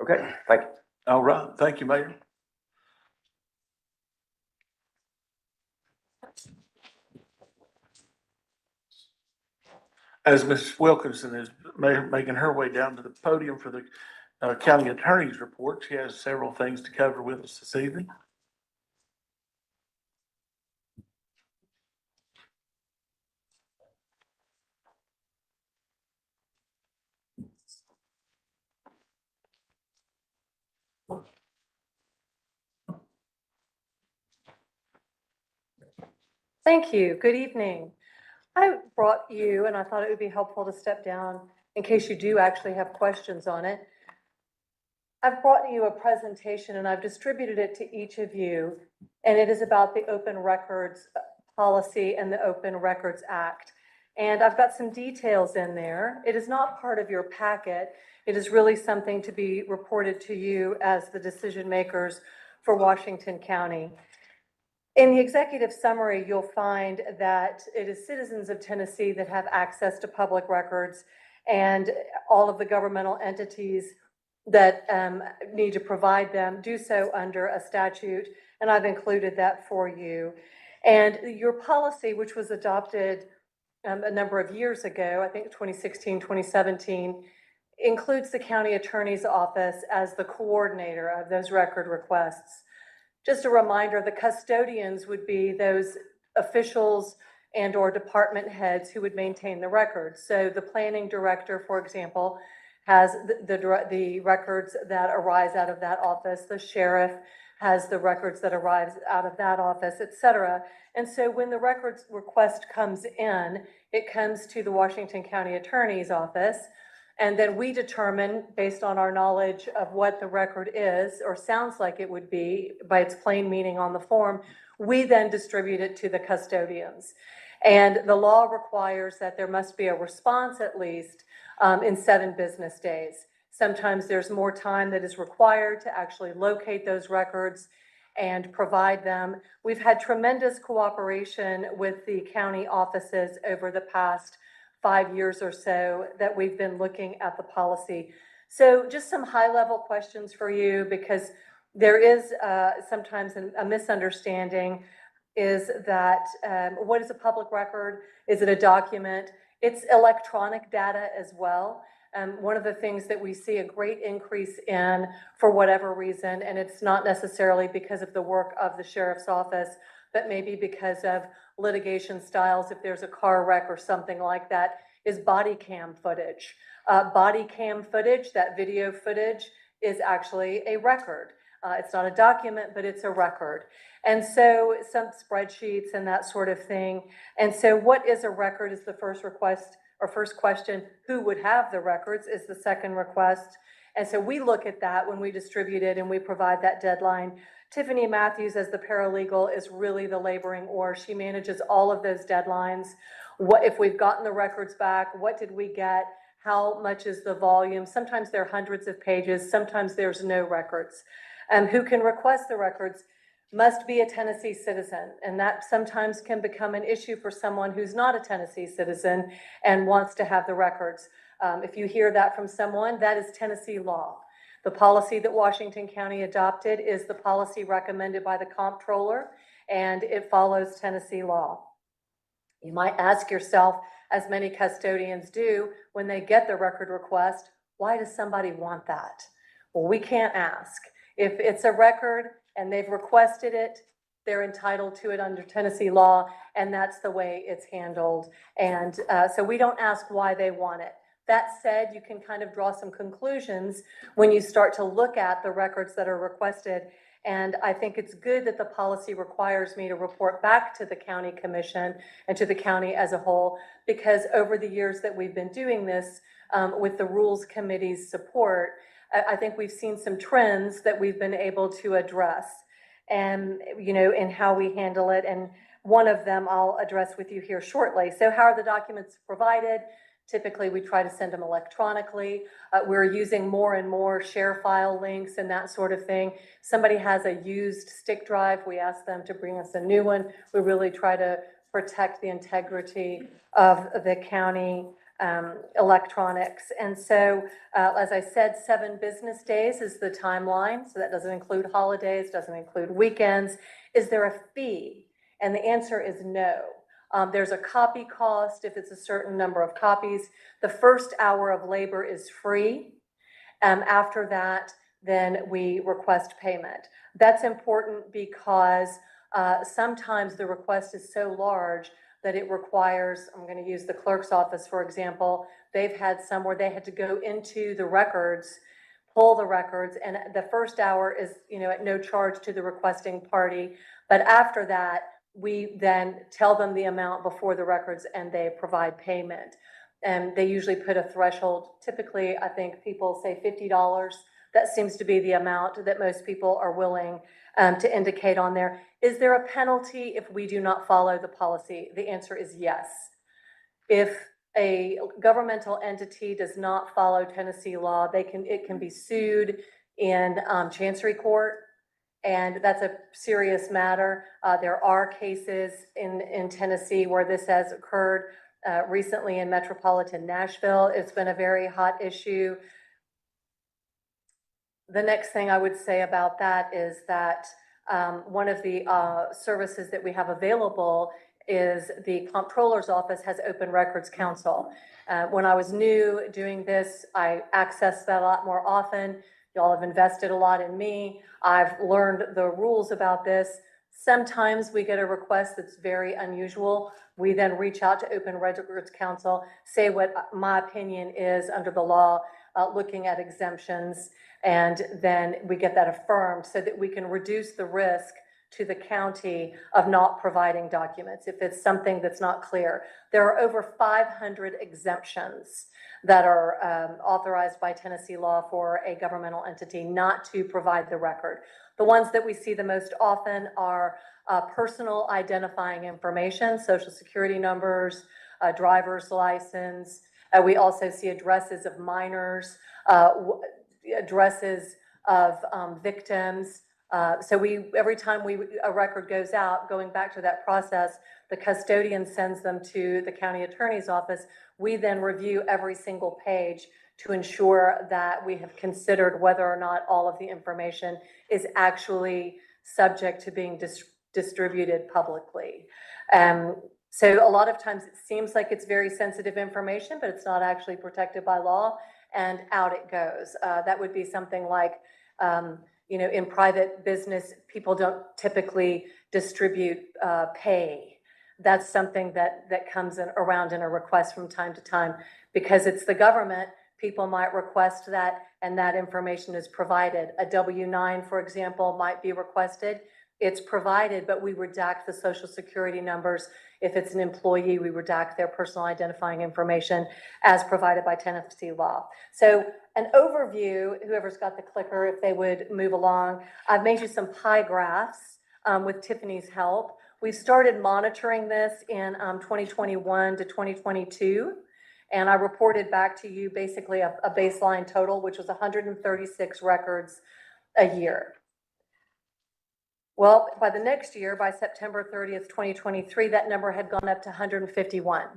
Okay, thank you. All right. Thank you, Mayor. As Ms. Wilkinson is making her way down to the podium for the county attorney's report, she has several things to cover with us this evening. Thank you. Good evening. I brought you, and I thought it would be helpful to step down in case you do actually have questions on it. I've brought you a presentation and I've distributed it to each of you, and it is about the Open Records Policy and the Open Records Act. And I've got some details in there. It is not part of your packet. It is really something to be reported to you as the decision makers for Washington County. In the executive summary, you'll find that it is citizens of Tennessee that have access to public records, and all of the governmental entities that need to provide them do so under a statute, and I've included that for you. And your policy, which was adopted a number of years ago, I think 2016, 2017, includes the county attorney's office as the coordinator of those record requests. Just a reminder, the custodians would be those officials and or department heads who would maintain the records. So the planning director, for example, has the records that arise out of that office. The sheriff has the records that arise out of that office, et cetera. And so when the records request comes in, it comes to the Washington County Attorney's Office. And then we determine, based on our knowledge of what the record is, or sounds like it would be by its plain meaning on the form, we then distribute it to the custodians. And the law requires that there must be a response at least in 7 business days. Sometimes there's more time that is required to actually locate those records and provide them. We've had tremendous cooperation with the county offices over the past 5 years or so that we've been looking at the policy. So just some high-level questions for you, because there is sometimes a misunderstanding, is that what is a public record? Is it a document? It's electronic data as well. One of the things that we see a great increase in, for whatever reason, and it's not necessarily because of the work of the sheriff's office, but maybe because of litigation styles, if there's a car wreck or something like that, is body cam footage. Body cam footage, that video footage, is actually a record. It's not a document, but it's a record. And so some spreadsheets and that sort of thing. And so what is a record is the first request, or first question. Who would have the records is the second request. And so we look at that when we distribute it and we provide that deadline. Tiffany Matthews, as the paralegal, is really the laboring oar. She manages all of those deadlines. What if we've gotten the records back? What did we get? How much is the volume? Sometimes there are hundreds of pages. Sometimes there's no records. Who can request the records must be a Tennessee citizen. And that sometimes can become an issue for someone who's not a Tennessee citizen and wants to have the records. If you hear that from someone, that is Tennessee law. The policy that Washington County adopted is the policy recommended by the comptroller, and it follows Tennessee law. You might ask yourself, as many custodians do, when they get the record request, why does somebody want that? Well, we can't ask. If it's a record and they've requested it, they're entitled to it under Tennessee law, and that's the way it's handled. And so we don't ask why they want it. That said, you can kind of draw some conclusions when you start to look at the records that are requested. And I think it's good that the policy requires me to report back to the county commission and to the county as a whole, because over the years that we've been doing this with the rules committee's support, I think we've seen some trends that we've been able to address and, you know, in how we handle it. And one of them I'll address with you here shortly. So how are the documents provided? Typically, we try to send them electronically. We're using more and more share file links and that sort of thing. Somebody has a used stick drive, we ask them to bring us a new one. We really try to protect the integrity of the county electronics. And so, as I said, 7 business days is the timeline. So that doesn't include holidays, doesn't include weekends. Is there a fee? And the answer is no. There's a copy cost if it's a certain number of copies. The first hour of labor is free. After that, then we request payment. That's important because sometimes the request is so large that it requires, I'm going to use the clerk's office, for example. They've had some where they had to go into the records, pull the records, and the first hour is, you know, at no charge to the requesting party. But after that, we then tell them the amount before the records and they provide payment. And they usually put a threshold. Typically, I think people say $50. That seems to be the amount that most people are willing to indicate on there. Is there a penalty if we do not follow the policy? The answer is yes. If a governmental entity does not follow Tennessee law, it can be sued in Chancery Court. And that's a serious matter. There are cases in Tennessee where this has occurred. Recently in metropolitan Nashville, it's been a very hot issue. The next thing I would say about that is that one of the services that we have available is the comptroller's office has Open Records Council. When I was new doing this, I accessed that a lot more often. Y'all have invested a lot in me. I've learned the rules about this. Sometimes we get a request that's very unusual. We then reach out to Open Records Council, say what my opinion is under the law, looking at exemptions, and then we get that affirmed so that we can reduce the risk to the county of not providing documents if it's something that's not clear. There are over 500 exemptions that are authorized by Tennessee law for a governmental entity not to provide the record. The ones that we see the most often are personal identifying information, social security numbers, driver's license. We also see addresses of minors, addresses of victims. So every time a record goes out, going back to that process, the custodian sends them to the county attorney's office. We then review every single page to ensure that we have considered whether or not all of the information is actually subject to being distributed publicly. So a lot of times it seems like it's very sensitive information, but it's not actually protected by law, and out it goes. That would be something like, you know, in private business, people don't typically distribute pay. That's something that comes around in a request from time to time. Because it's the government, people might request that, and that information is provided. A W-9, for example, might be requested. It's provided, but we redact the social security numbers. If it's an employee, we redact their personal identifying information as provided by Tennessee law. So an overview, whoever's got the clicker, if they would move along. I've made you some pie graphs with Tiffany's help. We started monitoring this in 2021 to 2022. And I reported back to you basically a baseline total, which was 136 records a year. Well, by the next year, by September 30th, 2023, that number had gone up to 151.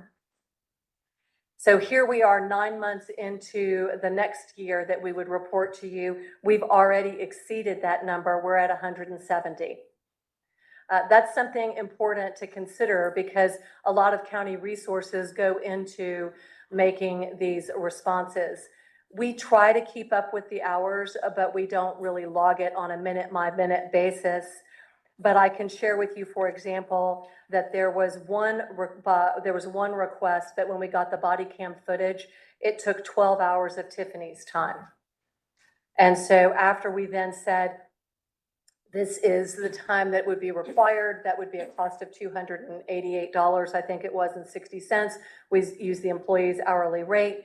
So here we are 9 months into the next year that we would report to you. We've already exceeded that number. We're at 170. That's something important to consider because a lot of county resources go into making these responses. We try to keep up with the hours, but we don't really log it on a minute-by-minute basis. But I can share with you, for example, that there was one request that when we got the body cam footage, it took 12 hours of Tiffany's time. And so after we then said, this is the time that would be required, that would be a cost of $288, I think it was, and 60 cents. We use the employee's hourly rate.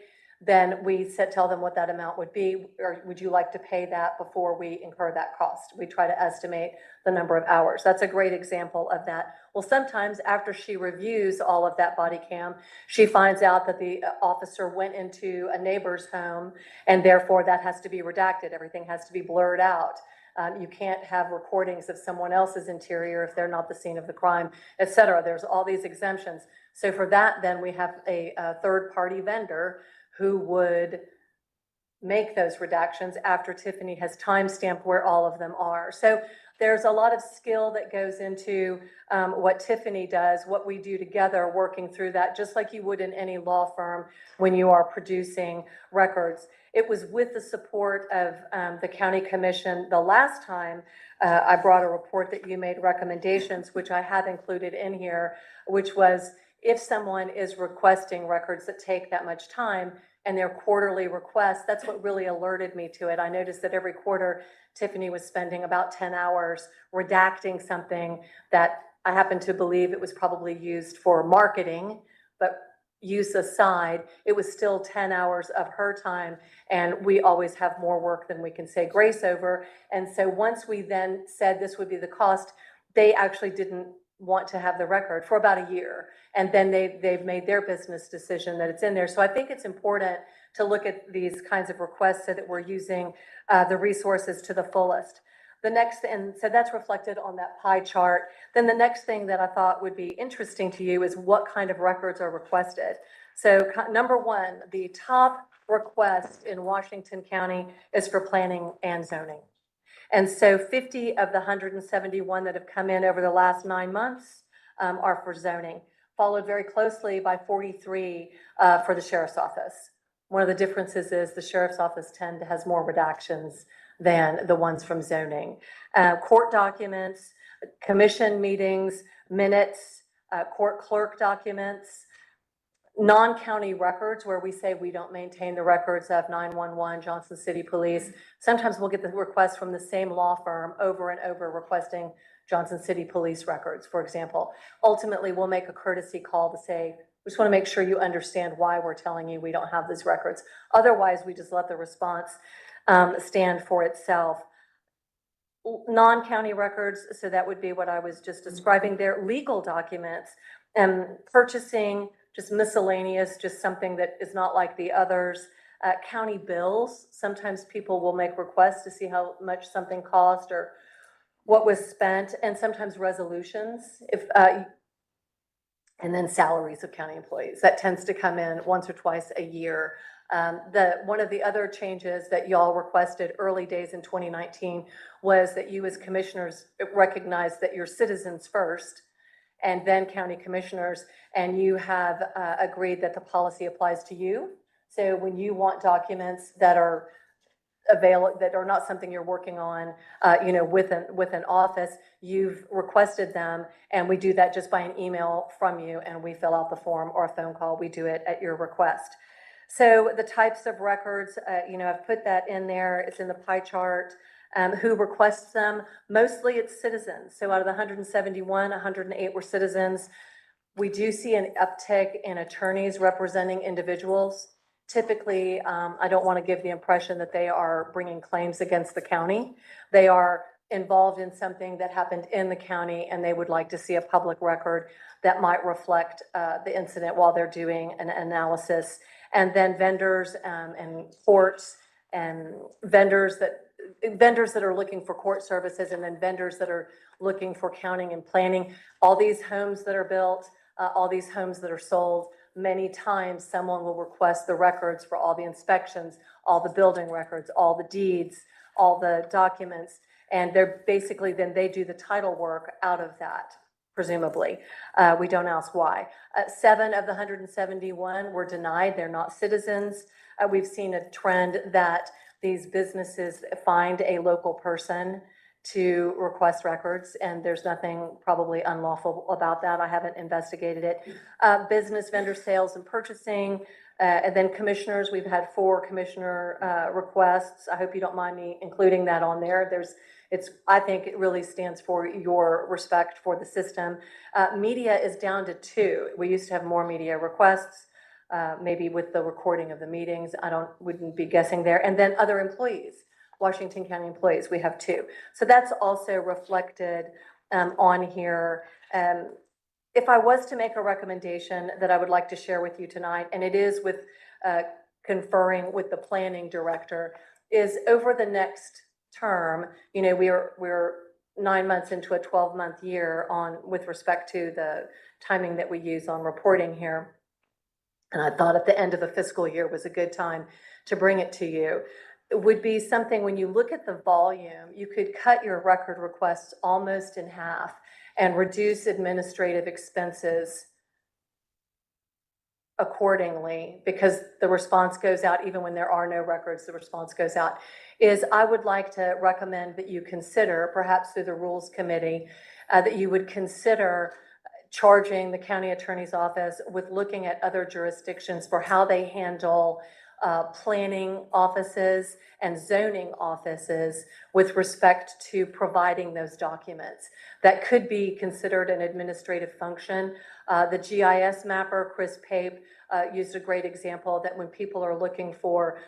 Then we tell them what that amount would be, or would you like to pay that before we incur that cost? We try to estimate the number of hours. That's a great example of that. Well, sometimes after she reviews all of that body cam, she finds out that the officer went into a neighbor's home and therefore that has to be redacted. Everything has to be blurred out. You can't have recordings of someone else's interior if they're not the scene of the crime, et cetera. There's all these exemptions. So for that, then we have a third-party vendor who would make those redactions after Tiffany has timestamped where all of them are. So there's a lot of skill that goes into what Tiffany does, what we do together working through that, just like you would in any law firm when you are producing records. It was with the support of the county commission the last time I brought a report that you made recommendations, which I have included in here, which was if someone is requesting records that take that much time and their quarterly requests, that's what really alerted me to it. I noticed that every quarter Tiffany was spending about 10 hours redacting something that I happen to believe it was probably used for marketing, but use aside, it was still 10 hours of her time, and we always have more work than we can say grace over. And so once we then said this would be the cost, they actually didn't want to have the record for about a year. And then they've made their business decision that it's in there. So I think it's important to look at these kinds of requests so that we're using the resources to the fullest. The next, and so that's reflected on that pie chart. Then the next thing that I thought would be interesting to you is what kind of records are requested. So number one, the top request in Washington County is for planning and zoning. And so 50 of the 171 that have come in over the last 9 months are for zoning, followed very closely by 43 for the sheriff's office. One of the differences is the sheriff's office has more redactions than the ones from zoning. Court documents, commission meetings, minutes, court clerk documents, non-county records where we say we don't maintain the records of 911, Johnson City Police. Sometimes we'll get the request from the same law firm over and over requesting Johnson City Police records, for example. Ultimately, we'll make a courtesy call to say, we just want to make sure you understand why we're telling you we don't have these records. Otherwise, we just let the response stand for itself. Non-county records, so that would be what I was just describing there. Legal documents, purchasing, just miscellaneous, just something that is not like the others. County bills, sometimes people will make requests to see how much something cost or what was spent, and sometimes resolutions, and then salaries of county employees. That tends to come in once or twice a year. One of the other changes that y'all requested early days in 2019 was that you as commissioners recognize that you're citizens first and then county commissioners, and you have agreed that the policy applies to you. So when you want documents that are available, that are not something you're working on, with an office, you've requested them, and we do that just by an email from you, and we fill out the form or a phone call. We do it at your request. So the types of records, I've put that in there. It's in the pie chart. Who requests them? Mostly it's citizens. So out of the 171, 108 were citizens. We do see an uptick in attorneys representing individuals. Typically, I don't want to give the impression that they are bringing claims against the county. They are involved in something that happened in the county, and they would like to see a public record that might reflect the incident while they're doing an analysis. And then vendors and courts and vendors that are looking for court services, and then vendors that are looking for counting and planning. All these homes that are built, all these homes that are sold, many times someone will request the records for all the inspections, all the building records, all the deeds, all the documents, and they're basically, then they do the title work out of that, presumably. We don't ask why. 7 of the 171 were denied. They're not citizens. We've seen a trend that these businesses find a local person to request records, and there's nothing probably unlawful about that. I haven't investigated it. Business vendor sales and purchasing, and then commissioners, we've had 4 commissioner requests. I hope you don't mind me including that on there. I think it really stands for your respect for the system. Media is down to 2. We used to have more media requests, maybe with the recording of the meetings. Wouldn't be guessing there. And then other employees, Washington County employees, we have 2. So that's also reflected on here. If I was to make a recommendation that I would like to share with you tonight, and it is with conferring with the planning director, is over the next term, we're 9 months into a 12-month year with respect to the timing that we use on reporting here. And I thought at the end of the fiscal year was a good time to bring it to you. It would be something, when you look at the volume, you could cut your record requests almost in half and reduce administrative expenses accordingly, because the response goes out even when there are no records, the response goes out. I would like to recommend that you consider, perhaps through the Rules Committee, that you would consider charging the county attorney's office with looking at other jurisdictions for how they handle planning offices and zoning offices with respect to providing those documents. That could be considered an administrative function. The GIS mapper, Chris Pape, used a great example that when people are looking for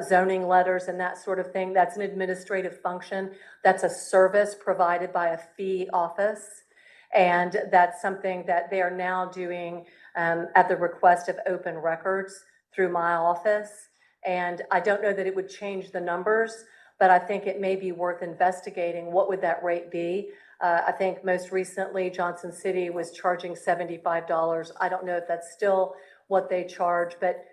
zoning letters and that sort of thing, that's an administrative function. That's a service provided by a fee office. And that's something that they are now doing at the request of Open Records through my office. And I don't know that it would change the numbers, but I think it may be worth investigating. What would that rate be? I think most recently Johnson City was charging $75. I don't know if that's still what they charge, but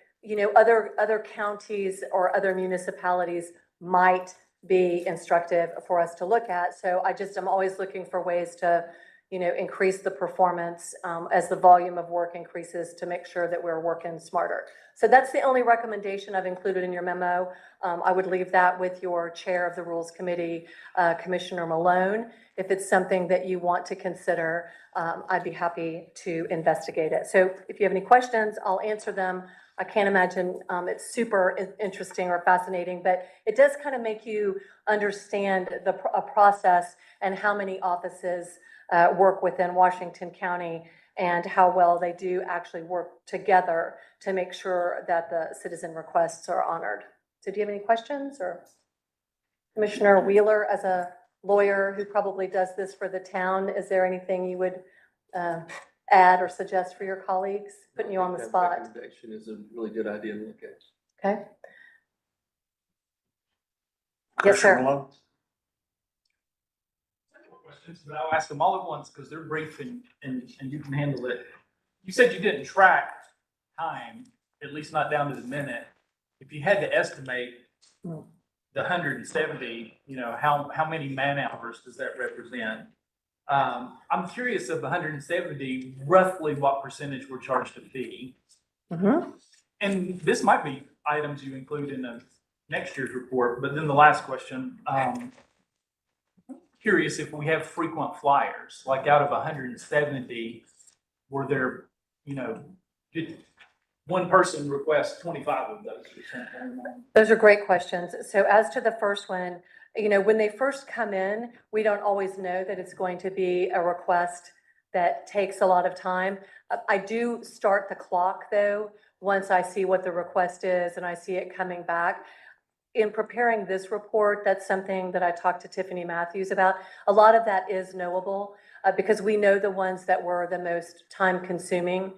other counties or other municipalities might be instructive for us to look at. So I'm always looking for ways to increase the performance as the volume of work increases, to make sure that we're working smarter. So that's the only recommendation I've included in your memo. I would leave that with your chair of the Rules Committee, Commissioner Malone. If it's something that you want to consider, I'd be happy to investigate it. So if you have any questions, I'll answer them. I can't imagine it's super interesting or fascinating, but it does kind of make you understand a process and how many offices work within Washington County and how well they do actually work together to make sure that the citizen requests are honored. So do you have any questions? Or Commissioner Wheeler, as a lawyer who probably does this for the town, is there anything you would add or suggest for your colleagues? Putting you on the spot. That recommendation is a really good idea to look at. Okay. Yes, sir. Questions, but I'll ask them all at once because they're brief and you can handle it. You said you didn't track time, at least not down to the minute. If you had to estimate the 170, how many man hours does that represent? I'm curious, of the 170, roughly what percentage were charged a fee? Mm-hmm. And this might be items you include in the next year's report, but then the last question, curious if we have frequent flyers, like out of 170, were there, did one person request 25 of those or something? Those are great questions. So as to the first one, when they first come in, we don't always know that it's going to be a request that takes a lot of time. I do start the clock though, once I see what the request is and I see it coming back. In preparing this report, that's something that I talked to Tiffany Matthews about. A lot of that is knowable because we know the ones that were the most time consuming.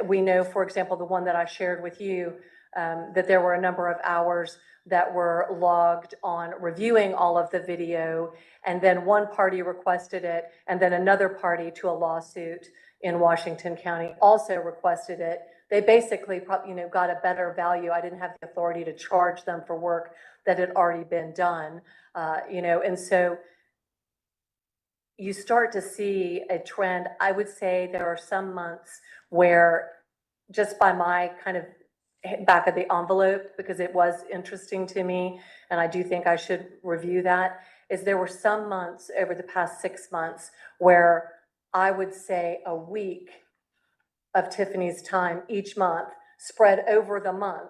We know, for example, the one that I shared with you, that there were a number of hours that were logged on reviewing all of the video, and then one party requested it, and then another party to a lawsuit in Washington County also requested it. they basically got a better value. I didn't have the authority to charge them for work that had already been done, and so you start to see a trend. I would say there are some months where, just by my kind of back of the envelope, because it was interesting to me, and I do think I should review that, is there were some months over the past 6 months where I would say a week of Tiffany's time each month spread over the month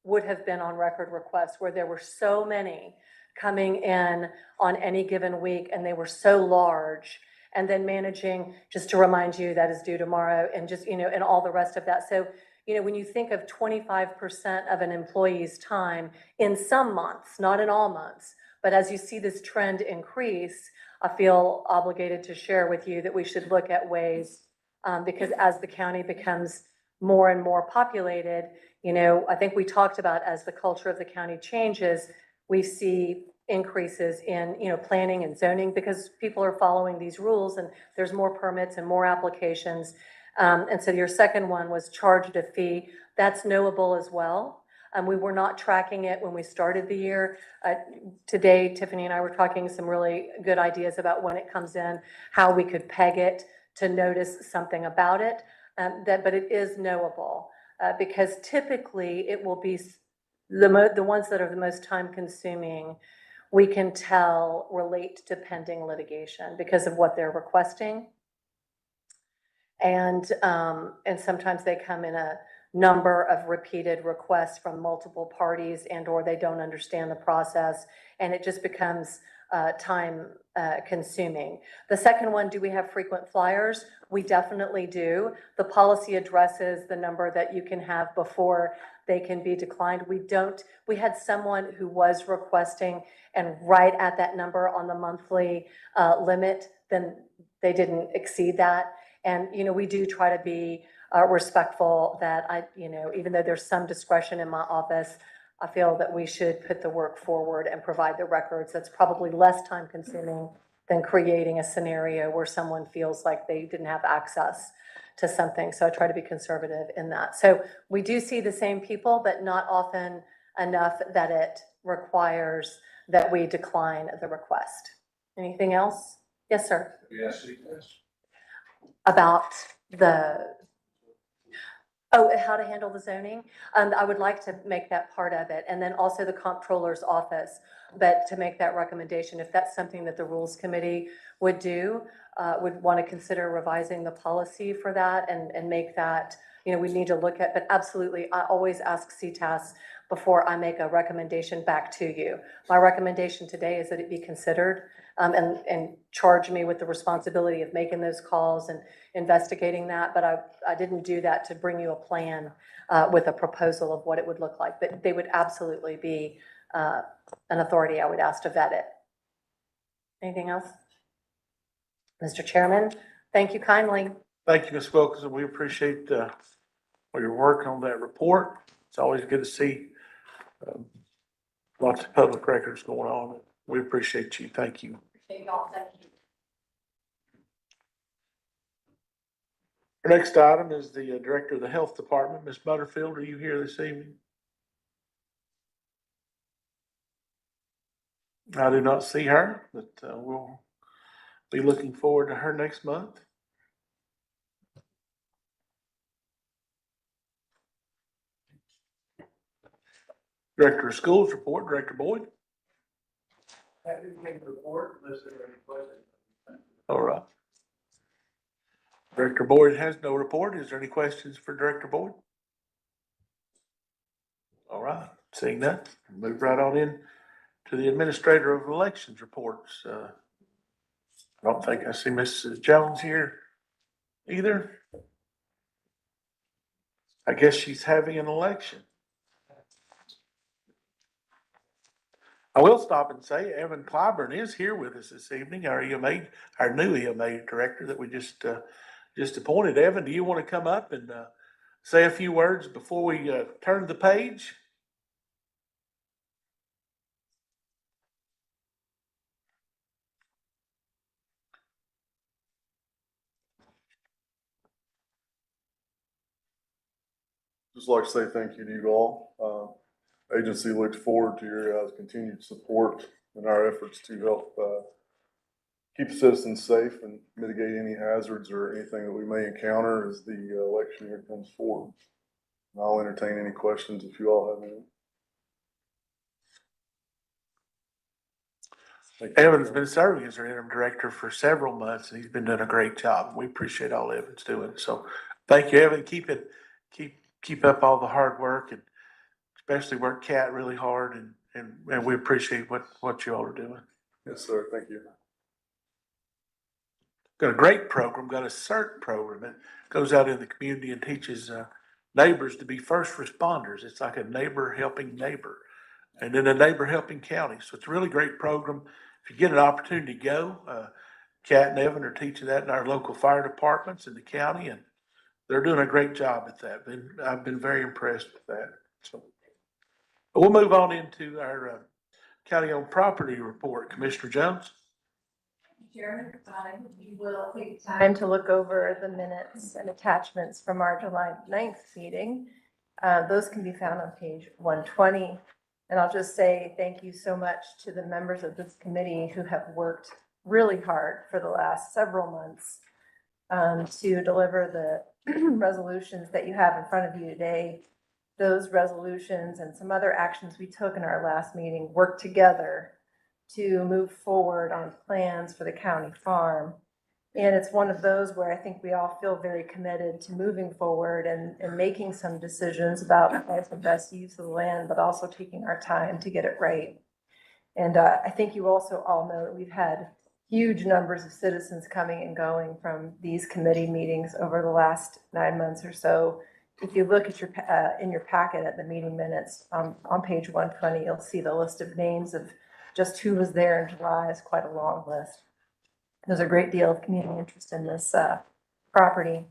would have been on record requests, where there were so many coming in on any given week, and they were so large, and then managing, just to remind you, that is due tomorrow, and just, and all the rest of that. So, when you think of 25% of an employee's time in some months, not in all months, but as you see this trend increase, I feel obligated to share with you that we should look at ways, because as the county becomes more and more populated, I think we talked about, as the culture of the county changes, we see increases in, planning and zoning, because people are following these rules and there's more permits and more applications. And so your second one was charged a fee. That's knowable as well. We were not tracking it when we started the year. Today, Tiffany and I were talking some really good ideas about when it comes in, how we could peg it to notice something about it. But it is knowable, because typically it will be the ones that are the most time consuming, we can tell relate to pending litigation because of what they're requesting. And sometimes they come in a number of repeated requests from multiple parties, and or they don't understand the process, and it just becomes time consuming. The second one, do we have frequent flyers? We definitely do. The policy addresses the number that you can have before they can be declined. We had someone who was requesting, and right at that number on the monthly limit, then they didn't exceed that. And, we do try to be respectful that even though there's some discretion in my office, I feel that we should put the work forward and provide the records. That's probably less time consuming than creating a scenario where someone feels like they didn't have access to something. So I try to be conservative in that. So we do see the same people, but not often enough that it requires that we decline the request. Anything else? Yes, sir. Yes. About how to handle the zoning. I would like to make that part of it, and then also the comptroller's office, but to make that recommendation, if that's something that the rules committee would do, would want to consider revising the policy for that and make that, we need to look at, but absolutely, I always ask CTAS before I make a recommendation back to you. My recommendation today is that it be considered, and charge me with the responsibility of making those calls and investigating that. But I didn't do that to bring you a plan with a proposal of what it would look like. But they would absolutely be an authority I would ask to vet it. Anything else? Mr. Chairman, thank you kindly. Thank you, Ms. Wilkinson. We appreciate your work on that report. It's always good to see lots of public records going on. We appreciate you. Thank you. Appreciate y'all. Thank you. Our next item is the Director of the Health Department. Ms. Butterfield, are you here this evening? I do not see her, but we'll be looking forward to her next month. Director of Schools report, Director Boyd. Happy to make a report unless there are any questions. All right. Director Boyd has no report. Is there any questions for Director Boyd? All right, seeing that, move right on in to the Administrator of Elections reports. I don't think I see Mrs. Jones here either. I guess she's having an election. I will stop and say Evan Clyburn is here with us this evening, our new EMA director that we just appointed. Evan, do you want to come up and say a few words before we turn the page? just like to say thank you to you all. Agency looks forward to your continued support in our efforts to help keep citizens safe and mitigate any hazards or anything that we may encounter as the election year comes forward. And I'll entertain any questions if you all have any. Evan's been serving as our interim director for several months, and he's been doing a great job. We appreciate all Evan's doing. So thank you, Evan. Keep up all the hard work, and especially work Kat really hard, and we appreciate what you all are doing. Yes, sir. Thank you. Got a great program, got a CERT program that goes out in the community and teaches neighbors to be first responders. It's like a neighbor helping neighbor, and then a neighbor helping county. So it's a really great program. If you get an opportunity to go, Kat and Evan are teaching that in our local fire departments in the county, and they're doing a great job at that. I've been very impressed with that. So we'll move on into our county-owned property report. Commissioner Jones? Chairman, we will take time to look over the minutes and attachments from our July 9th meeting. Those can be found on page 120. And I'll just say thank you so much to the members of this committee who have worked really hard for the last several months to deliver the resolutions that you have in front of you today. Those resolutions and some other actions we took in our last meeting work together to move forward on plans for the county farm. And it's one of those where I think we all feel very committed to moving forward and making some decisions about the best use of the land, but also taking our time to get it right. And I think you also all know that we've had huge numbers of citizens coming and going from these committee meetings over the last 9 months or so. If you look at your in your packet at the meeting minutes on page 120, you'll see the list of names of just who was there in July. Is quite a long list. There's a great deal of community interest in this property.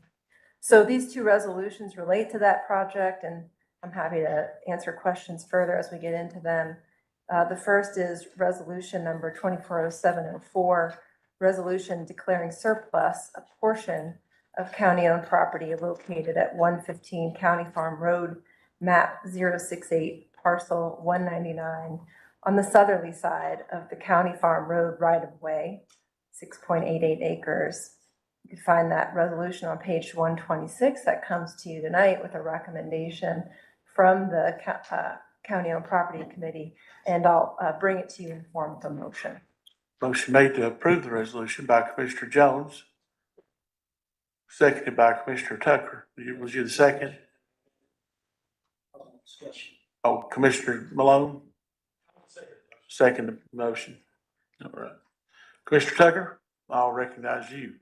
So these two resolutions relate to that project, and I'm happy to answer questions further as we get into them. The first is resolution number 240704, resolution declaring surplus a portion of county-owned property located at 115 County Farm Road, map 068, parcel 199, on the southerly side of the County Farm Road right-of-way, 6.88 acres. You can find that resolution on page 126 that comes to you tonight with a recommendation from the County-Owned Property Committee, and I'll bring it to you in form of a motion. Motion made to approve the resolution by Commissioner Jones, seconded by Commissioner Tucker. Was you the second? Oh, Commissioner Malone? Second the motion. All right. Commissioner Tucker, I'll recognize you.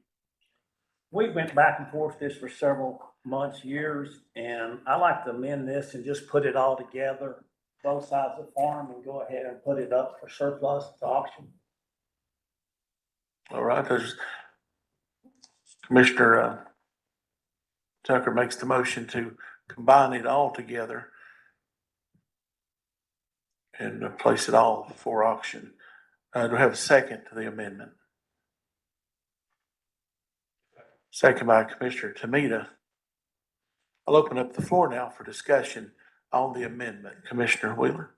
We went back and forth this for several months, years, and I like to amend this and just put it all together, both sides of the farm, and go ahead and put it up for surplus to auction. All right, there's Commissioner Tucker makes the motion to combine it all together and place it all for auction. Do we have a second to the amendment? Second by Commissioner Tomita. I'll open up the floor now for discussion on the amendment. Commissioner Wheeler?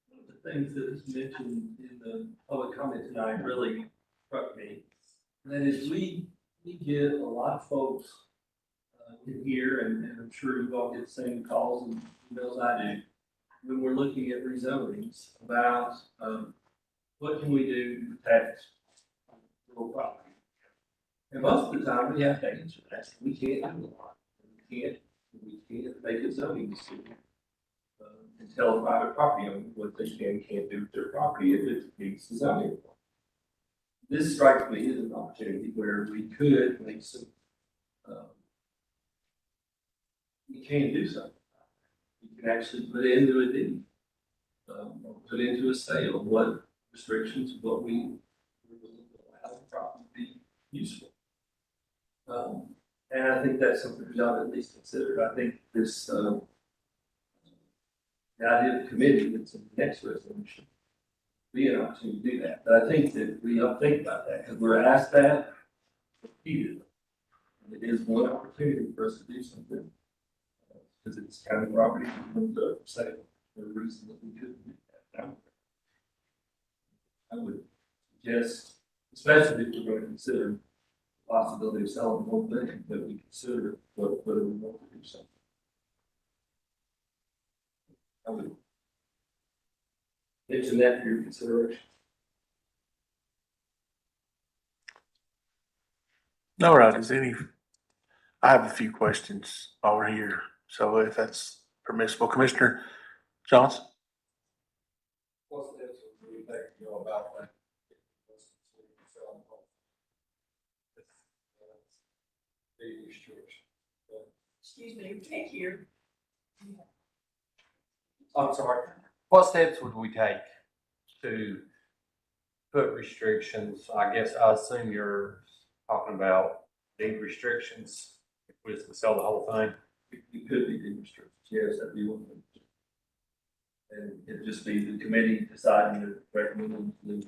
One of the things that is mentioned in the public comment tonight really struck me. And that is we get a lot of folks in here, and I'm sure you all get the same calls and emails I do, when we're looking at rezonings about what can we do to protect rural property. And most of the time we have to answer that. We can't do a lot. We can't make a zoning decision and tell a private property owner what they can and can't do with their property if it meets the zoning. This strikes me as an opportunity where we could make some, we can do something. We can actually put it into a deed, or put it into a sale, what restrictions, what we allow the property to be useful. And I think that's something we ought to at least consider. I think this, the idea of the committee that's in the next resolution be an opportunity to do that. But I think that we ought to think about that because we're asked that repeatedly. And it is one opportunity for us to do something. because it's county property, to say for a reason that we couldn't do that now. I would suggest, especially if we're going to consider the possibility of selling the whole thing, that we consider whether we want to do something. I would mention that for your consideration. All right, I have a few questions over here, so if that's permissible. Commissioner Johnson? What's the answer you think, about that? Excuse me, we can't hear. I'm sorry. What steps would we take to put restrictions? I guess I assume you're talking about deed restrictions. If we was to sell the whole thing. It could be deed restrictions. Yes, that'd be one thing. And it'd just be the committee deciding to recommend the.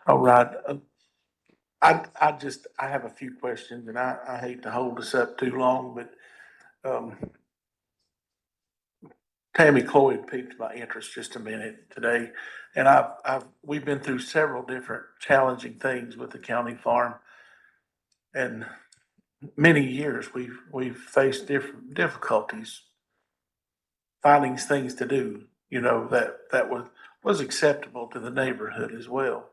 All right. I have a few questions, and I hate to hold this up too long, but, Tammy Cloyd piqued my interest just a minute today. And we've been through several different challenging things with the county farm. And many years, we've faced different difficulties finding things to do, that was acceptable to the neighborhood as well.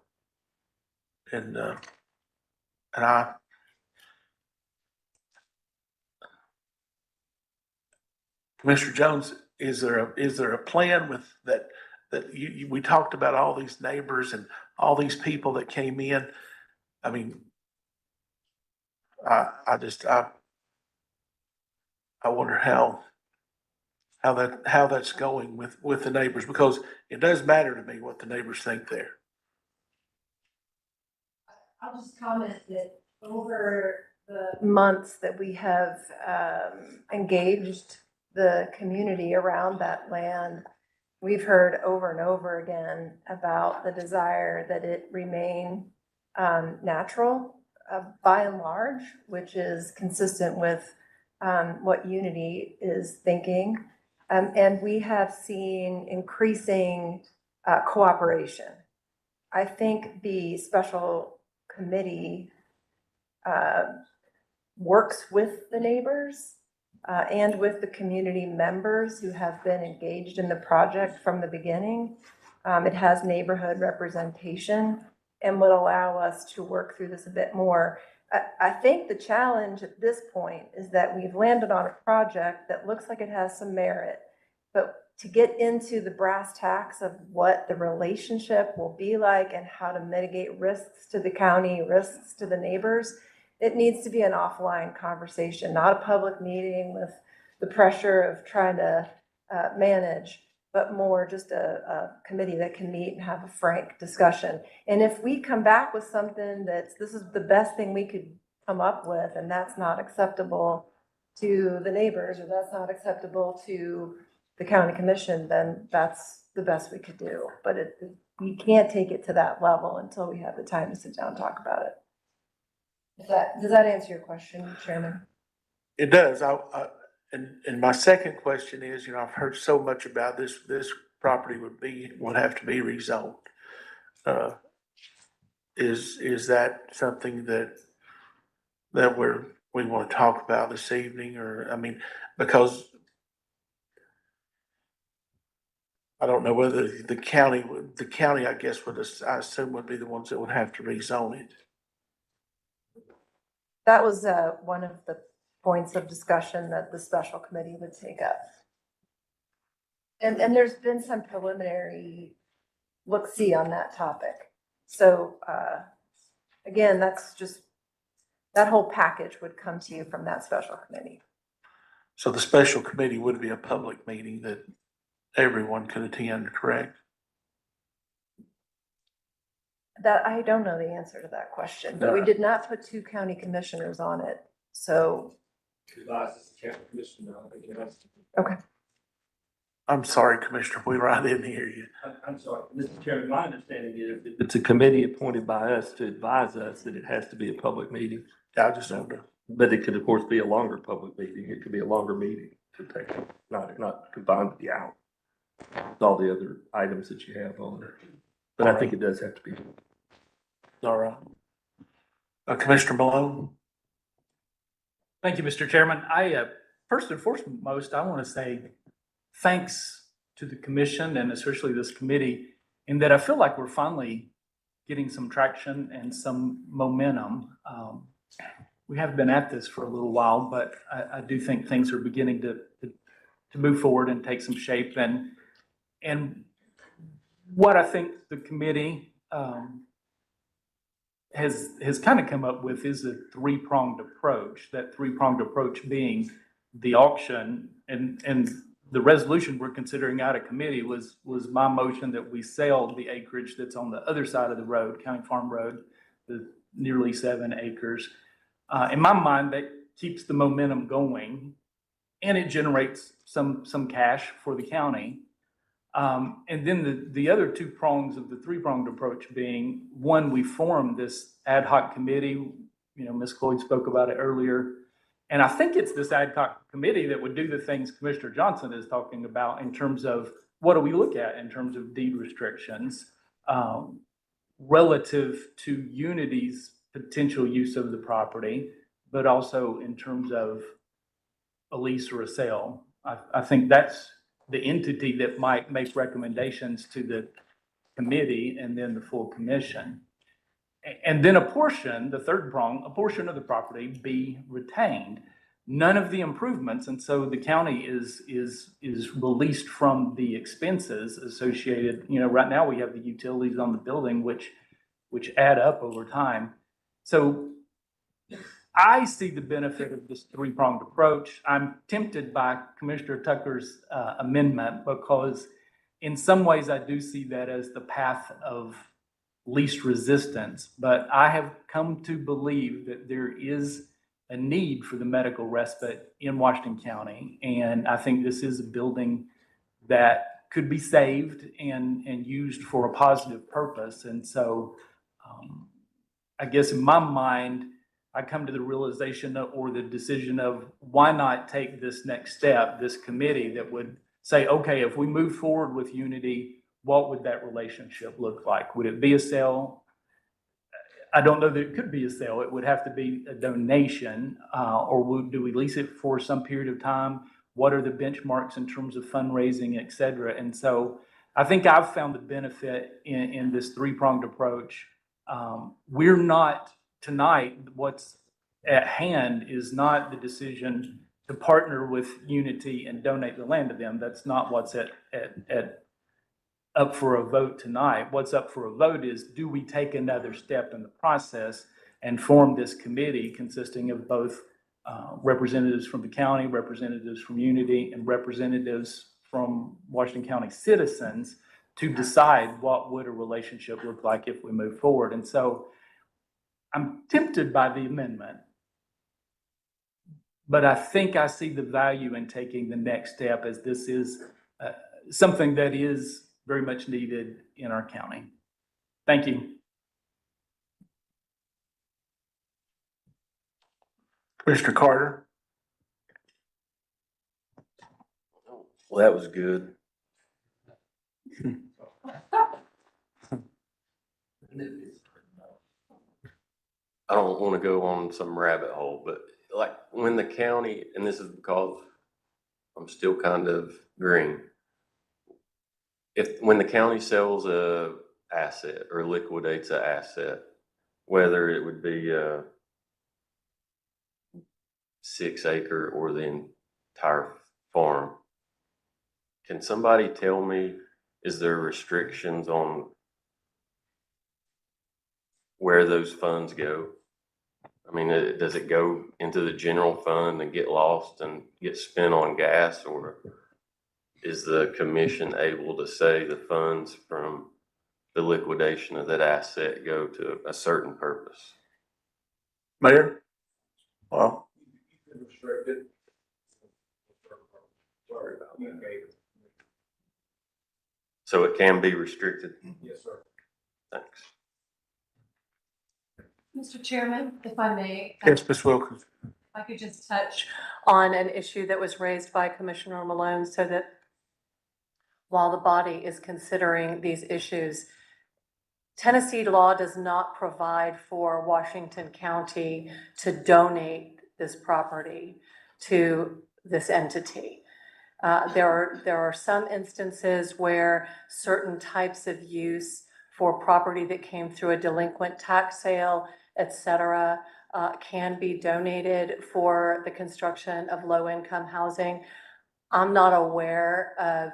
And Commissioner Jones, is there a plan with that we talked about all these neighbors and all these people that came in? I mean, I wonder how that's going with the neighbors, because it does matter to me what the neighbors think there. I'll just comment that over the months that we have engaged the community around that land, we've heard over and over again about the desire that it remain natural by and large, which is consistent with what Unity is thinking. And we have seen increasing cooperation. I think the special committee works with the neighbors and with the community members who have been engaged in the project from the beginning. It has neighborhood representation and would allow us to work through this a bit more. I think the challenge at this point is that we've landed on a project that looks like it has some merit, but to get into the brass tacks of what the relationship will be like and how to mitigate risks to the county, risks to the neighbors, it needs to be an offline conversation, not a public meeting with the pressure of trying to manage, but more just a committee that can meet and have a frank discussion. And if we come back with something this is the best thing we could come up with, and that's not acceptable to the neighbors, or that's not acceptable to the county commission, then that's the best we could do. But we can't take it to that level until we have the time to sit down and talk about it. Does that answer your question, Chairman? It does. And my second question is, I've heard so much about this property would have to be rezoned. Is that something that we want to talk about this evening? Or, because I don't know whether the county, I guess, I assume would be the ones that would have to rezone it. That was one of the points of discussion that the special committee would take up. And there's been some preliminary look-see on that topic. So again, that's just, that whole package would come to you from that special committee. So the special committee would be a public meeting that everyone could attend, correct? That, I don't know the answer to that question, but we did not put 2 county commissioners on it, so. Okay. I'm sorry, Commissioner Wheeler, I didn't hear you. I'm sorry, Mr. Chairman, my understanding is that it's a committee appointed by us to advise us that it has to be a public meeting. I just don't know. But it could, of course, be a longer public meeting. It could be a longer meeting to take, not confined to the hour. With all the other items that you have on there. But I think it does have to be. All right. Commissioner Malone? Thank you, Mr. Chairman. First and foremost, I want to say thanks to the commission and especially this committee in that I feel like we're finally getting some traction and some momentum. We have been at this for a little while, but I do think things are beginning to move forward and take some shape. And what I think the committee has kind of come up with is a 3-pronged approach. That 3-pronged approach being the auction and the resolution we're considering out of committee was my motion that we sell the acreage that's on the other side of the road, County Farm Road, the nearly 7 acres. In my mind, that keeps the momentum going and it generates some cash for the county. And then the other 2 prongs of the 3-pronged approach being, one, we formed this ad hoc committee. You know, Ms. Cloyd spoke about it earlier. And I think it's this ad hoc committee that would do the things Commissioner Johnson is talking about in terms of what do we look at in terms of deed restrictions relative to Unity's potential use of the property, but also in terms of a lease or a sale. I think that's the entity that might make recommendations to the committee and then the full commission. And then a portion, the 3rd prong, a portion of the property be retained. None of the improvements, and so the county is released from the expenses associated. You know, right now we have the utilities on the building, which add up over time. So I see the benefit of this 3-pronged approach. I'm tempted by Commissioner Tucker's amendment because in some ways I do see that as the path of least resistance, but I have come to believe that there is a need for the medical respite in Washington County. And I think this is a building that could be saved and used for a positive purpose. And so I guess in my mind, I come to the realization or the decision of why not take this next step, this committee that would say, okay, if we move forward with Unity, what would that relationship look like? Would it be a sale? I don't know that it could be a sale. It would have to be a donation, or do we lease it for some period of time? What are the benchmarks in terms of fundraising, et cetera? And so I think I've found the benefit in this 3-pronged approach. We're not tonight, what's at hand is not the decision to partner with Unity and donate the land to them. That's not what's up for a vote tonight. What's up for a vote is, do we take another step in the process and form this committee consisting of both representatives from the county, representatives from Unity, and representatives from Washington County citizens to decide what would a relationship look like if we move forward. And so I'm tempted by the amendment, but I think I see the value in taking the next step, as this is something that is very much needed in our county. Thank you. Commissioner Carter? Well, that was good. I don't want to go on some rabbit hole, but like when the county, and this is because I'm still kind of green. When the county sells a asset or liquidates an asset, whether it would be a 6-acre or the entire farm, can somebody tell me, is there restrictions on where those funds go? I mean, does it go into the general fund and get lost and get spent on gas, or is the commission able to say the funds from the liquidation of that asset go to a certain purpose. Mayor? Well, Restricted. Sorry about that. So it can be restricted. Yes, sir. Thanks. Mr. Chairman, if I may. yes, Ms. Wilkins. If I could just touch on an issue that was raised by Commissioner Malone, so that while the body is considering these issues, Tennessee law does not provide for Washington County to donate this property to this entity. There are some instances where certain types of use for property that came through a delinquent tax sale, et cetera, can be donated for the construction of low-income housing. I'm not aware of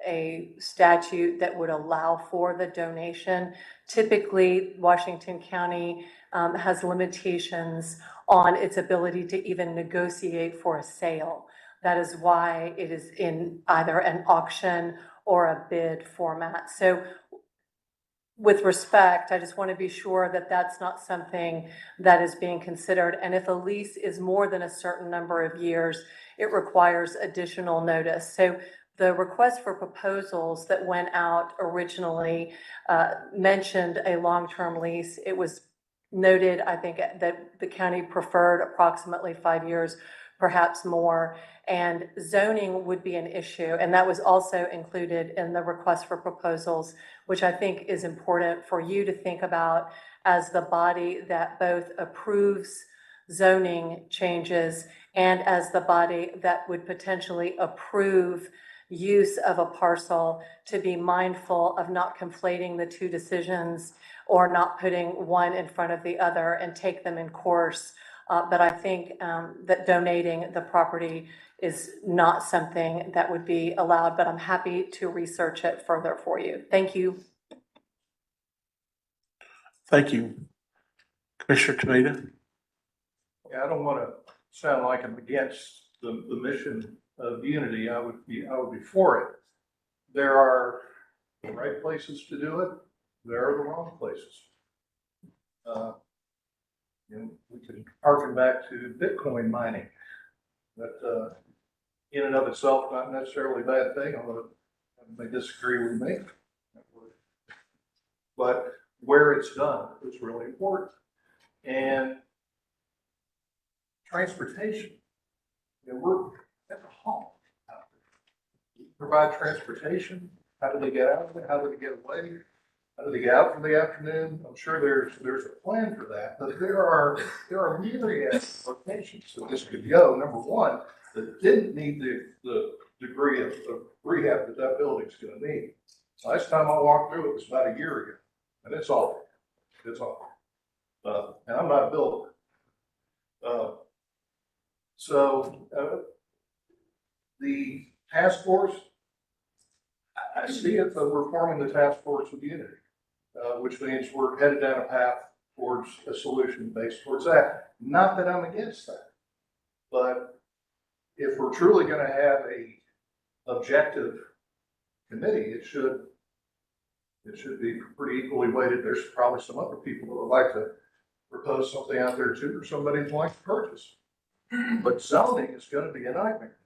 a statute that would allow for the donation. Typically, Washington County has limitations on its ability to even negotiate for a sale. That is why it is in either an auction or a bid format. So with respect, I just want to be sure that that's not something that is being considered. And if a lease is more than a certain number of years, it requires additional notice. So the request for proposals that went out originally mentioned a long-term lease. It was noted, I think, that the county preferred approximately 5 years, perhaps more, and zoning would be an issue. And that was also included in the request for proposals, which I think is important for you to think about as the body that both approves zoning changes and as the body that would potentially approve use of a parcel, to be mindful of not conflating the two decisions or not putting one in front of the other and take them in course. But I think that donating the property is not something that would be allowed, but I'm happy to research it further for you. Thank you. Thank you. Commissioner Tomita? Yeah, I don't want to sound like I'm against the mission of unity. I would be for it. There are the right places to do it. There are the wrong places. We can harken back to Bitcoin mining. That in and of itself, not necessarily a bad thing, although they disagree with me. But where it's done is really important. And transportation, we're at the home. Provide transportation. How do they get out of it? How do they get away? How do they get out for the afternoon? I'm sure there's a plan for that, but there are myriad locations that this could go. Number one, that didn't need the degree of rehab that building's gonna need. Last time I walked through it was about a year ago, and it's awful. It's awful. And I'm not a builder. The task force, I see it, but we're forming the task force with unity, which means we're headed down a path towards a solution based towards that. Not that I'm against that, but if we're truly going to have a objective committee, it should be pretty equally weighted. There's probably some other people that would like to propose something out there too, or somebody would like to purchase. But zoning is going to be a nightmare.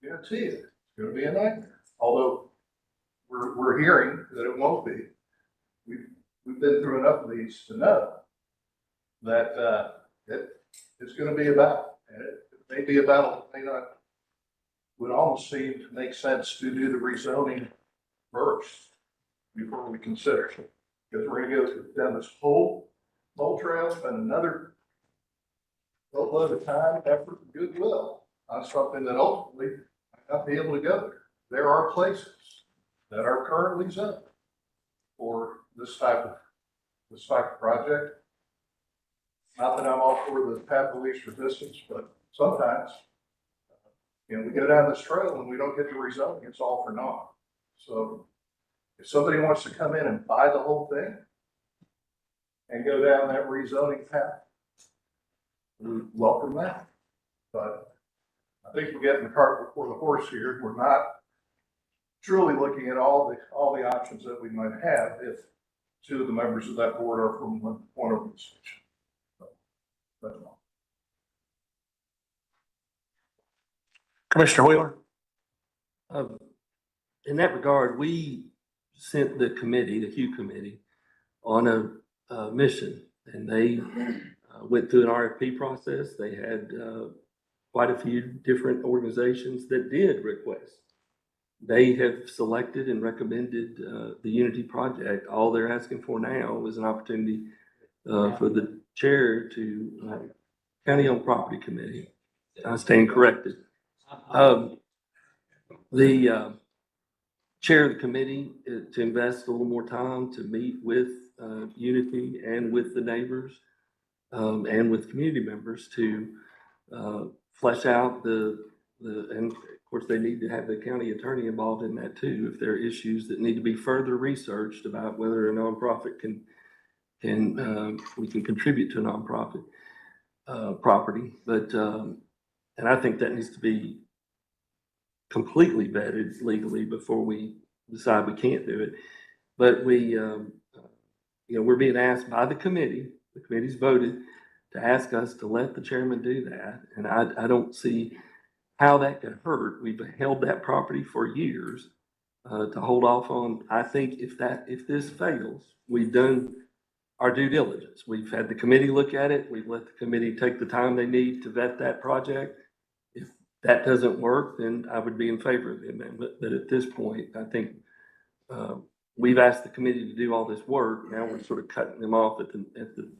I guarantee it. It's going to be a nightmare. Although we're hearing that it won't be. We've been through enough of these to know that it's going to be a battle, and it may be a battle that may not, would almost seem to make sense to do the rezoning first before we consider it, because we're going to go down this whole trail, spend another boatload of time, effort, and goodwill on something that ultimately might not be able to go there. There are places that are currently zoned for this type of project. Not that I'm all for the path of least resistance, but sometimes, we go down this trail and we don't get the rezoning, it's all for naught. So if somebody wants to come in and buy the whole thing and go down that rezoning path, we welcome that. But I think we're getting the cart before the horse here. We're not truly looking at all the options that we might have two of the members of that board are from one organization. So, that's all. Commissioner Wheeler? In that regard, we sent the committee, the Hugh Committee, on a mission, and they went through an RFP process. They had quite a few different organizations that did request. They have selected and recommended the Unity Project. All they're asking for now is an opportunity for the chair to County-Owned Property Committee. I stand corrected. The chair of the committee to invest a little more time to meet with Unity and with the neighbors and with community members to flesh out and of course they need to have the county attorney involved in that too if there are issues that need to be further researched about whether a nonprofit we can contribute to a nonprofit property. But and I think that needs to be completely vetted legally before we decide we can't do it. But we're being asked by the committee's voted to ask us to let the chairman do that. And I don't see how that could hurt. We've held that property for years to hold off on. I think if this fails, we've done our due diligence. We've had the committee look at it. We've let the committee take the time they need to vet that project. If that doesn't work, then I would be in favor of the amendment. But at this point, I think we've asked the committee to do all this work. Now we're sort of cutting them off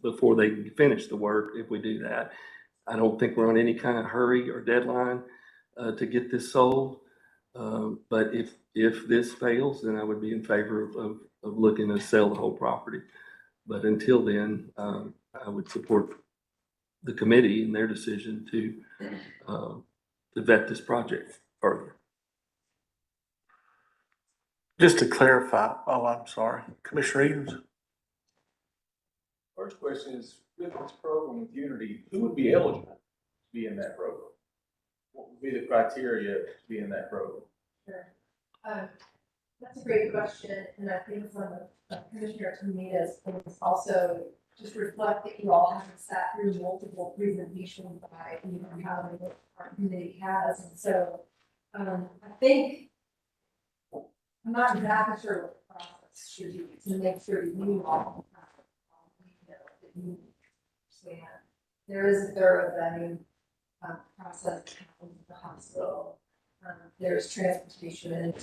before they can finish the work. If we do that, I don't think we're on any kind of hurry or deadline to get this sold. But if this fails, then I would be in favor of looking to sell the whole property. But until then, I would support the committee in their decision to vet this project further. Just to clarify, I'm sorry, Commissioner Edens? First question is, with this program with Unity, who would be eligible to be in that program? What would be the criteria to be in that program? Sure. That's a great question, and I think some of Commissioner Tomina's things also just reflect that you all haven't sat through multiple presentations by how our committee has, and so I think I'm not exactly sure what the process should be to make sure you all that you understand. There is a thorough vetting process in the hospital. There's transportation and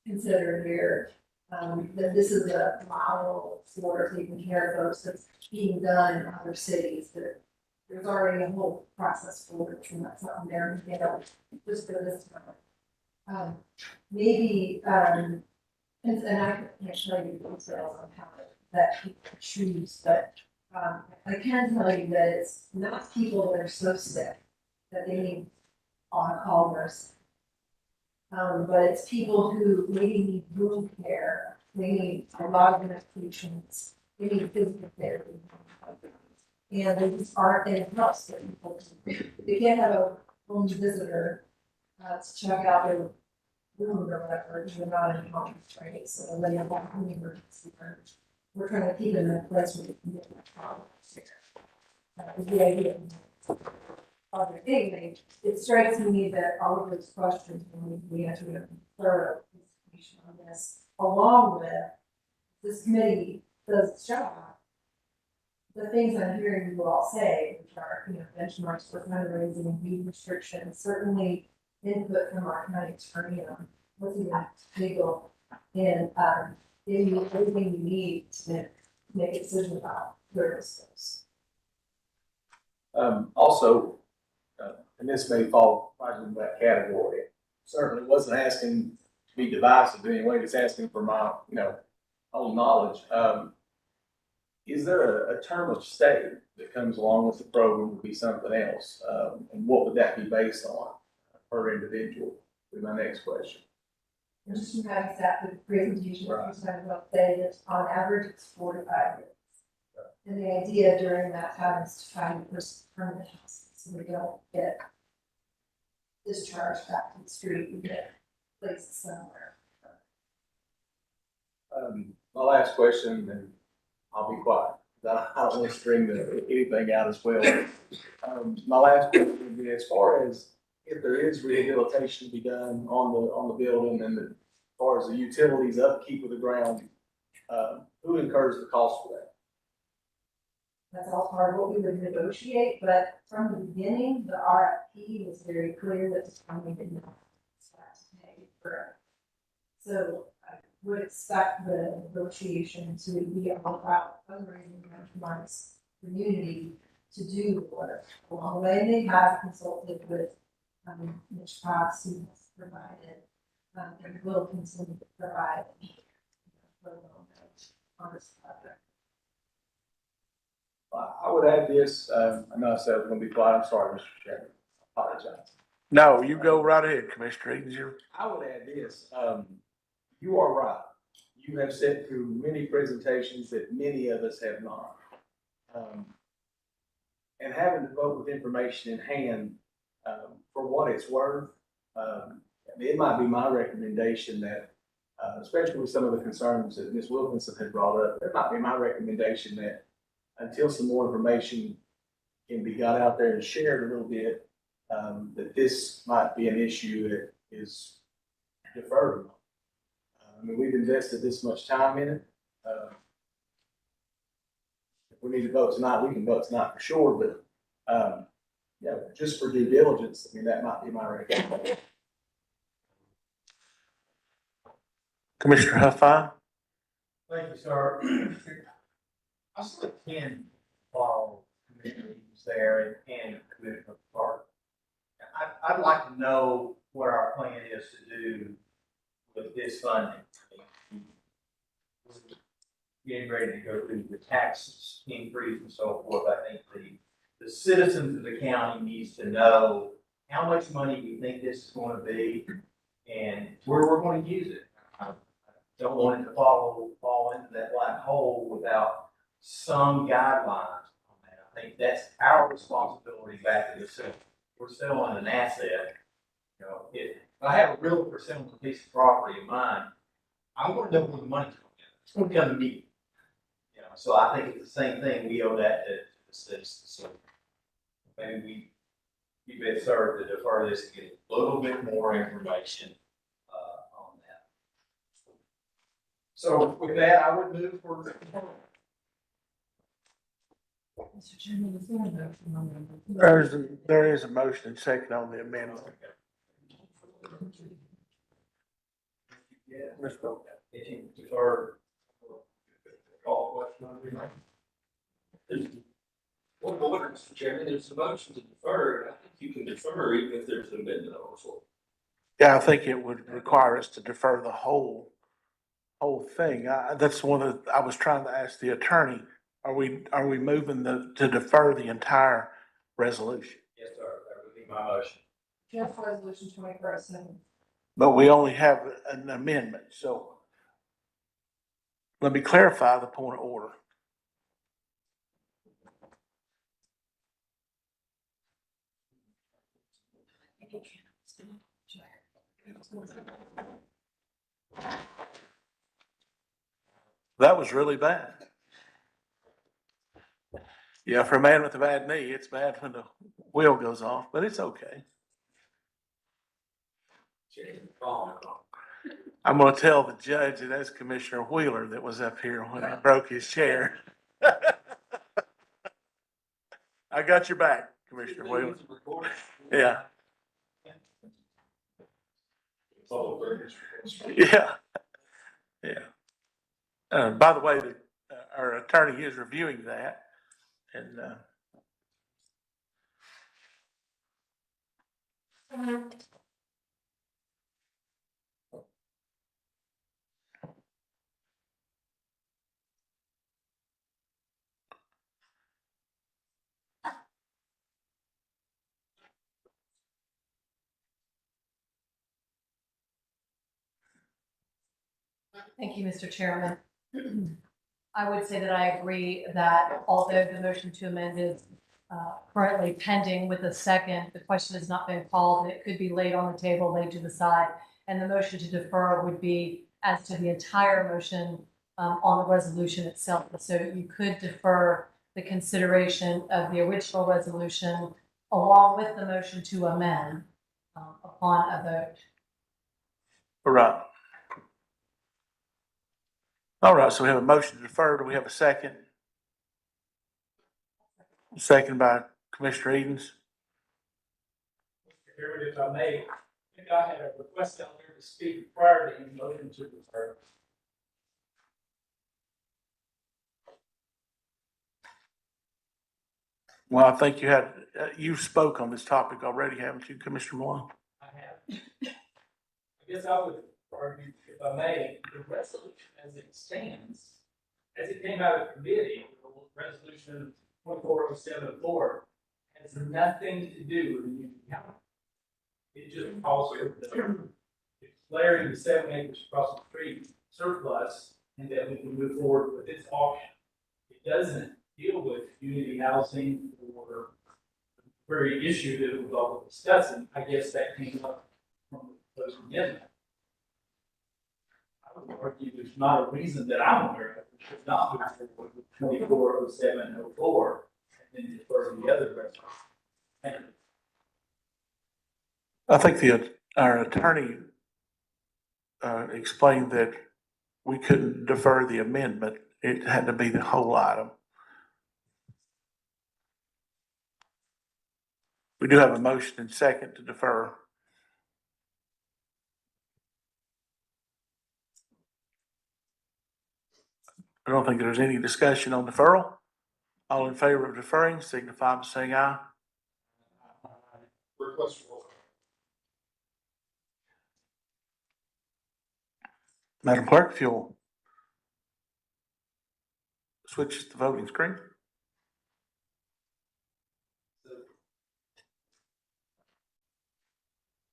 considered here. That this is a model for taking care of folks that's being done in other cities. That there's already a whole process for it, and that's something there. Just for this time. Maybe, and I can't tell you details on how that people choose, but I can tell you that it's not people that are so sick that they need on-call nursing. But it's people who maybe need wound care, they need a lot of medications, they need physical therapy. And they just aren't in a house that people can. They can't have a home visitor to check out their wound or whatever, if they're not in home, right? So they have a home emergency. We're trying to keep them in a place where they can get that problem. The idea. Other thing, it strikes me that all of those questions, when we have to get thorough information on this, along with this committee does its job. The things I'm hearing you all say, which are, benchmarks for fundraising, deed restrictions, certainly input from our county attorney on looking at legal and everything you need to make a decision about where this goes. Also, and this may fall right into that category, certainly wasn't asking to be divisive in any way, just asking for my, own knowledge. Is there a term of stay that comes along with the program would be something else? And what would that be based on per individual? Would be my next question. Just from having sat through the presentation, right. About say that on average it's 4 to 5 years. Right. And the idea during that time is to find a person permanent house, so we don't get discharged back to the street, we get placed somewhere. My last question, and I'll be quiet. I don't want to string anything out as well. My last question would be, as far as if there is rehabilitation to be done on the building and as far as the utilities upkeep of the ground, who incurs the cost for that? That's all part of what we would negotiate, but from the beginning, the RFP was very clear that the county did not expect to pay for it. So I would expect the negotiation to be all about fundraising amongst community to do the work. Along the way, they have consulted with, Mitch Cox, who has provided, and will continue to provide on this project. I would add this, I know I said I was gonna be quiet, I'm sorry, Mr. Chairman, I apologize. No, you go right ahead, Commissioner Edens. I would add this, you are right. You have sat through many presentations that many of us have not. And having to vote with information in hand, for what it's worth, it might be my recommendation that, especially with some of the concerns that Ms. Wilkinson had brought up, it might be my recommendation that until some more information can be got out there and shared a little bit, that this might be an issue that is deferred. I mean, we've invested this much time in it. If we need to vote tonight, we can vote tonight for sure, but, yeah, just for due diligence, I mean, that might be my recommendation. Commissioner Huffine? Thank you, sir. I still can follow committees there and Commissioner Park. I'd like to know what our plan is to do with this funding. Getting ready to go through the taxes increase and so forth. I think the citizens of the county needs to know how much money we think this is going to be and where we're going to use it. I don't want it to fall into that black hole without some guidelines on that. I think that's our responsibility back to the city. We're selling an asset. You know, if I have a realtor selling a piece of property of mine, I want to know where the money's going to go. It's going to come to me. You know, so I think it's the same thing. We owe that to the citizens. So maybe you best serve to defer this and get a little bit more information on that. So with that, I would move for. Mr. Chairman, is there a motion on the? There is a motion and second on the amendment. Yeah. If you defer, call question on it. Well, Mr. Chairman, there's a motion to defer, and I think you can defer even if there's an amendment on the floor. Yeah, I think it would require us to defer the whole thing. That's one of, I was trying to ask the attorney, are we moving to defer the entire resolution? Yes, sir, that would be my motion. Just resolution 21st. But we only have an amendment, so let me clarify the point of order. That was really bad. Yeah, for a man with a bad knee, it's bad when the wheel goes off, but it's okay. I'm gonna tell the judge that that's Commissioner Wheeler that was up here when I broke his chair. I got your back, Commissioner Wheeler. Yeah. Yeah. Yeah. By the way, our attorney is reviewing that and, Thank you, Mr. Chairman. I would say that I agree that although the motion to amend is currently pending with a second, the question has not been called, and it could be laid on the table, laid to the side, and the motion to defer would be as to the entire motion on the resolution itself. So you could defer the consideration of the original resolution along with the motion to amend upon a vote. All right. All right, so we have a motion to defer. Do we have a second? Second by Commissioner Edens. Mr. Chairman, if I may, I think I had a request out there to speak prior to the motion to defer. Well, I think you had, you spoke on this topic already, haven't you, Commissioner Malone? I have. I guess I would argue, if I may, the resolution as it stands, as it came out of committee, resolution 240704, has nothing to do with the Union County. It just calls for declaring the 7 acres across the street surplus and that we can move forward with this auction. It doesn't deal with community housing or the very issue that we've all been discussing. I guess that came up from the proposed amendment. I would argue there's not a reason that I'm aware of. We should not move forward with 240704 and then defer the other resolution. I think our attorney explained that we couldn't defer the amendment. It had to be the whole item. We do have a motion and second to defer. I don't think there's any discussion on deferral. All in favor of deferring, signify by saying aye. Request for Madam Clerk, if you'll switch the voting screen.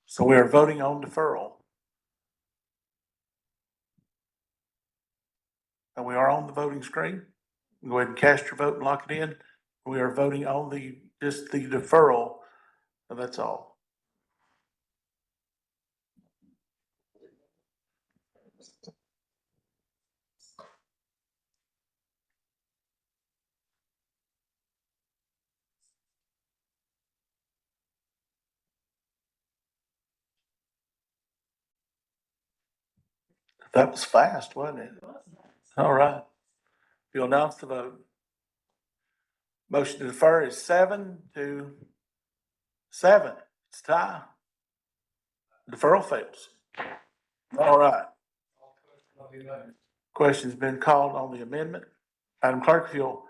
So we are voting on deferral. And we are on the voting screen. Go ahead and cast your vote and lock it in. We are voting on just the deferral. And that's all. That was fast, wasn't it? All right. You'll announce the vote. Motion to defer is 7-7. It's tie. Deferral fails. All right. Question's been called on the amendment. Madam Clerk, if you'll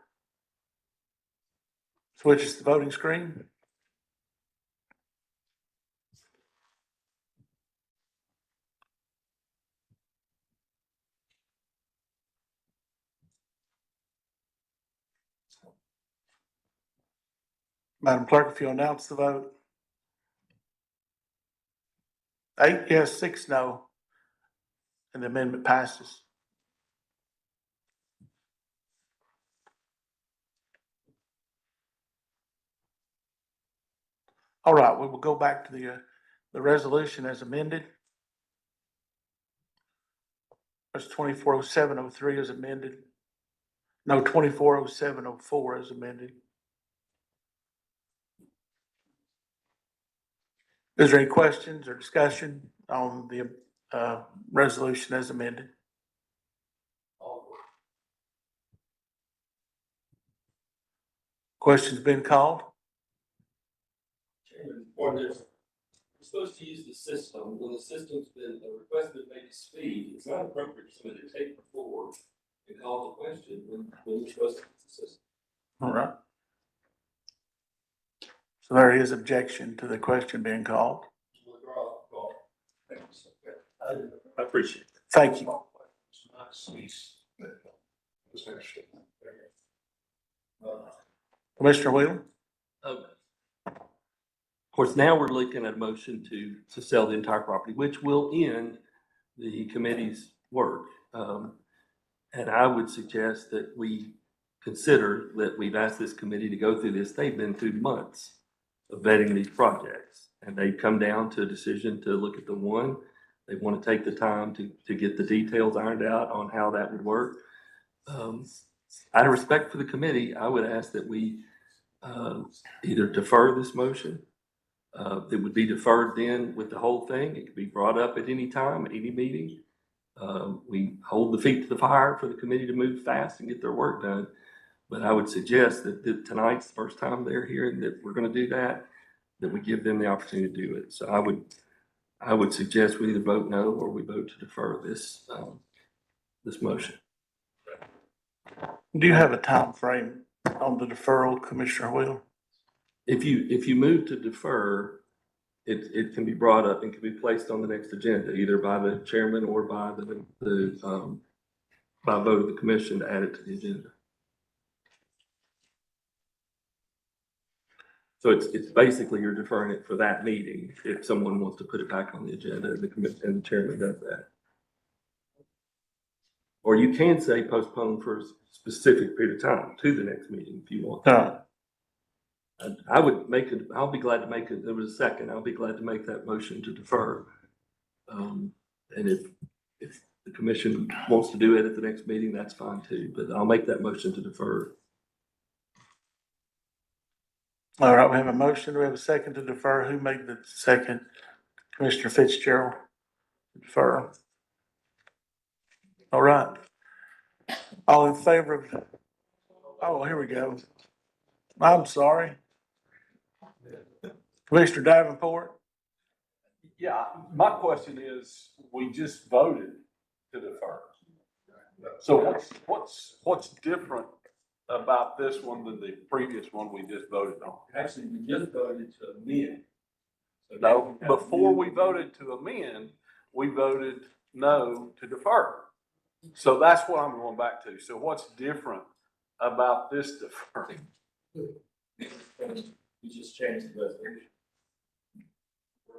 switch to the voting screen. Madam Clerk, if you announce the vote. 8 yes, 6 no, and the amendment passes. All right, we will go back to the resolution as amended. There's 240703 as amended. No, 240704 as amended. Is there any questions or discussion on the resolution as amended? Question's been called. Chairman, or we're supposed to use the system. When the system's been requested made to speed, it's not appropriate for somebody to take the floor and call the question when you're supposed to use the system. All right. So there is objection to the question being called. I appreciate it. Thank you. Commissioner Wheeler? Of course, now we're looking at a motion to sell the entire property, which will end the committee's work. And I would suggest that we consider that we've asked this committee to go through this. They've been through months of vetting these projects, and they've come down to a decision to look at the one they want to take the time to get the details ironed out on how that would work. Out of respect for the committee, I would ask that we either defer this motion. It would be deferred then with the whole thing. It could be brought up at any time, at any meeting. We hold the feet to the fire for the committee to move fast and get their work done. But I would suggest that tonight's the first time they're here and that we're going to do that we give them the opportunity to do it. So I would suggest we either vote no or we vote to defer this motion. Do you have a time frame on the deferral, Commissioner Wheeler? If you move to defer, it can be brought up and can be placed on the next agenda, either by the chairman or by by vote of the commission to add it to the agenda. So it's basically you're deferring it for that meeting if someone wants to put it back on the agenda and the chairman does that. Or you can say postpone for a specific period of time to the next meeting if you want. I would make it, I'll be glad to make it, there was a second, I'll be glad to make that motion to defer. And if the commission wants to do it at the next meeting, that's fine too, but I'll make that motion to defer. All right, we have a motion. Do we have a second to defer? Who made the second? Commissioner Fitzgerald. Defer. All right. All in favor of, oh, here we go. I'm sorry. Commissioner Davenport? Yeah, my question is, we just voted to defer. So what's different about this one than the previous one we just voted on? Actually, we just voted to amend. No, before we voted to amend, we voted no to defer. So that's what I'm going back to. So what's different about this defer? We just changed the resolution.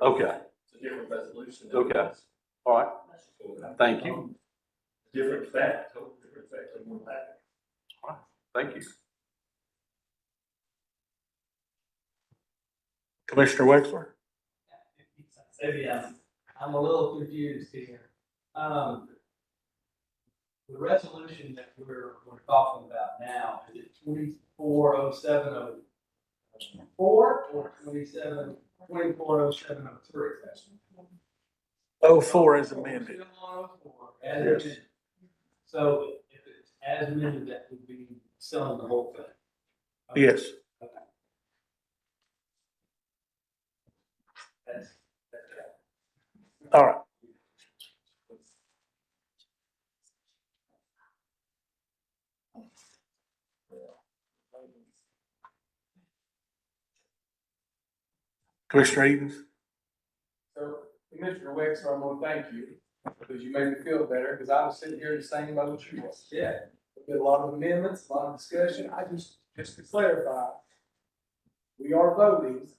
Okay. It's a different resolution. Okay. All right. Thank you. Different fact, total different fact than one fact. All right. Thank you. Commissioner Wexler? Maybe I'm a little confused here. The resolution that we're talking about now, is it 240704 or 240703? 04 is amended. Yes. So if it's as amended, that would be selling the whole thing. Okay. Yes. Okay. That's All right. Commissioner Edens? So Commissioner Wexler, I'm gonna thank you because you made me feel better because I was sitting here in the same boat you was. Yeah. We did a lot of amendments, a lot of discussion. I just to clarify, we are voting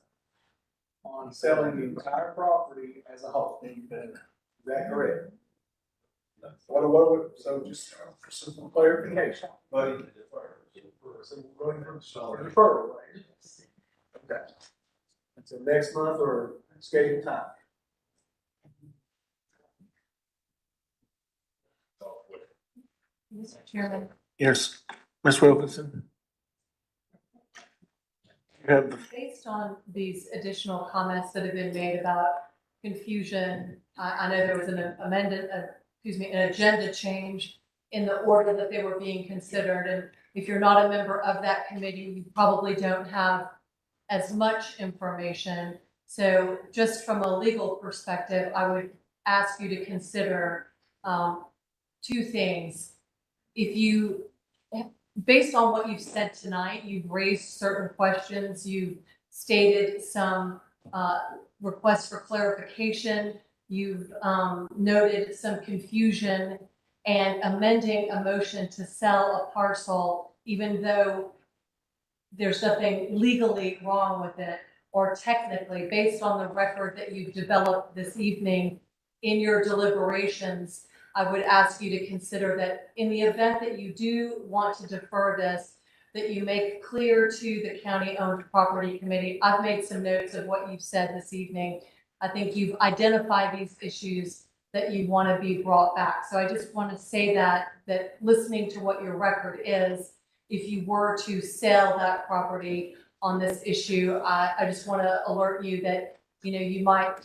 on selling the entire property as a whole. Is that correct? So just for some clarification. Voting to defer. So we're voting for deferral, right? Okay. Until next month or scheduled time. Mr. Chairman. Yes. Ms. Wilkinson? You have the, Based on these additional comments that have been made about confusion, I know there was an an agenda change in the order that they were being considered. And if you're not a member of that committee, you probably don't have as much information. So just from a legal perspective, I would ask you to consider two things. If you, based on what you've said tonight, you've raised certain questions, you've stated some requests for clarification, you've noted some confusion, and amending a motion to sell a parcel, even though there's nothing legally wrong with it or technically, based on the record that you've developed this evening in your deliberations, I would ask you to consider that in the event that you do want to defer this, that you make clear to the county-owned property committee. I've made some notes of what you've said this evening. I think you've identified these issues that you want to be brought back. So I just want to say that listening to what your record is, if you were to sell that property on this issue, I just want to alert you that, you might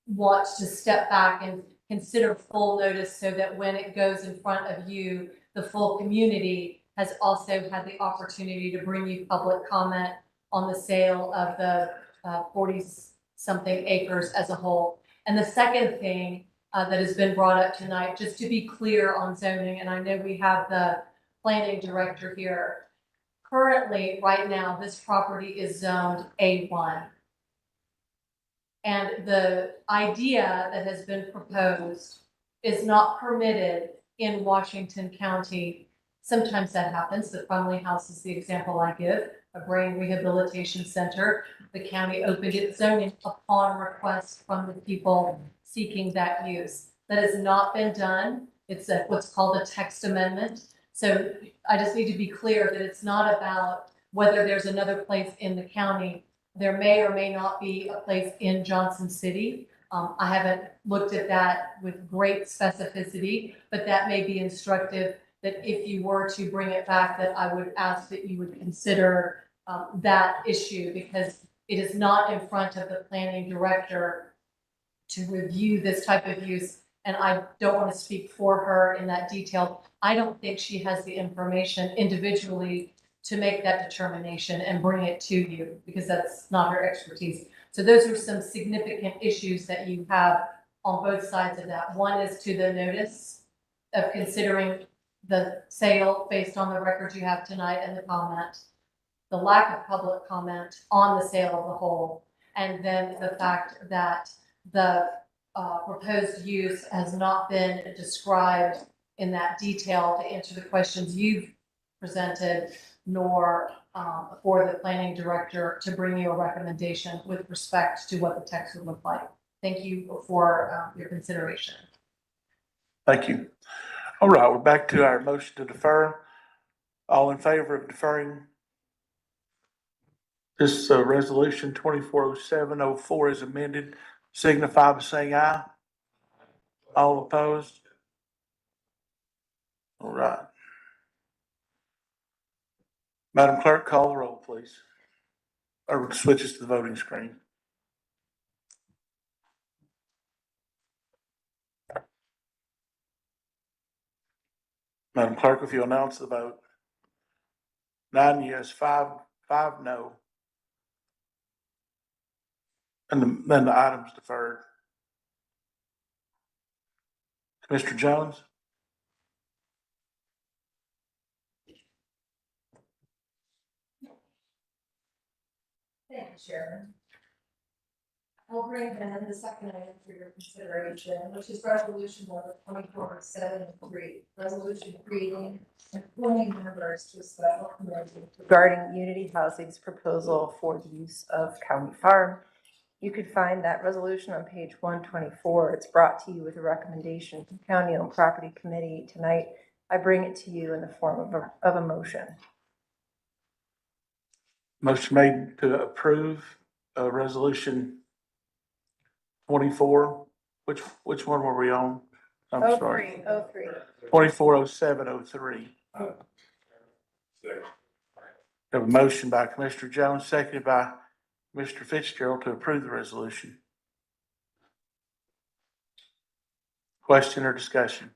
want to step back and consider full notice so that when it goes in front of you, the full community has also had the opportunity to bring you public comment on the sale of the 40-something acres as a whole. And the second thing that has been brought up tonight, just to be clear on zoning, and I know we have the planning director here. Currently, right now, this property is zoned A1. And the idea that has been proposed is not permitted in Washington County. Sometimes that happens. The Crumley House is the example I give, a brain rehabilitation center. The county opened its zoning upon request from the people seeking that use. That has not been done. It's what's called a text amendment. So I just need to be clear that it's not about whether there's another place in the county. There may or may not be a place in Johnson City. I haven't looked at that with great specificity, but that may be instructive that if you were to bring it back, that I would ask that you would consider that issue, because it is not in front of the planning director to review this type of use. And I don't want to speak for her in that detail. I don't think she has the information individually to make that determination and bring it to you, because that's not her expertise. So those are some significant issues that you have on both sides of that. One is to the notice of considering the sale based on the records you have tonight and the comment, the lack of public comment on the sale of the whole, and then the fact that the proposed use has not been described in that detail to answer the questions you've presented, nor for the planning director to bring you a recommendation with respect to what the text would look like. Thank you for your consideration. Thank you. All right, we're back to our motion to defer. All in favor of deferring this resolution 240704 is amended, signify by saying aye. All opposed? All right. Madam Clerk, call the roll, please. Or switch us to the voting screen. Madam Clerk, if you announce the vote. 9 yes, 5 no. And then the item's deferred. Commissioner Jones? Thank you, Chairman. I'll bring in the second item for your consideration, which is resolution number 2473, resolution creating and appointing members to a special committee regarding Unity Housing's proposal for the use of county farm. You could find that resolution on page 124. It's brought to you with a recommendation from County Owned Property Committee. Tonight, I bring it to you in the form of a motion. Motion made to approve resolution 24. Which one were we on? I'm sorry. 03. 240703. Have a motion by Commissioner Jones, seconded by Mr. Fitzgerald to approve the resolution. Question or discussion?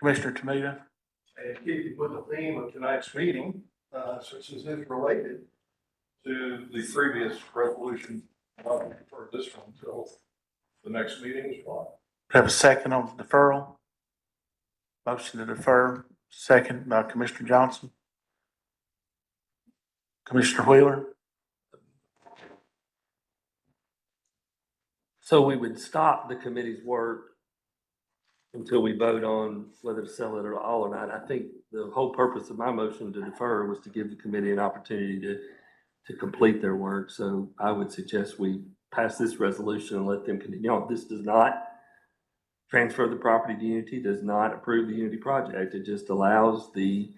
Commissioner Tomita? And keeping with the theme of tonight's meeting, since this is related to the previous resolution, for this one until the next meeting is fine. Have a second on the deferral. Motion to defer, second by Commissioner Johnson. Commissioner Wheeler? So we would stop the committee's work until we vote on whether to sell it at all or not. I think the whole purpose of my motion to defer was to give the committee an opportunity to complete their work. So I would suggest we pass this resolution and let them continue on. This does not transfer the property to Unity, does not approve the Unity project. It just allows the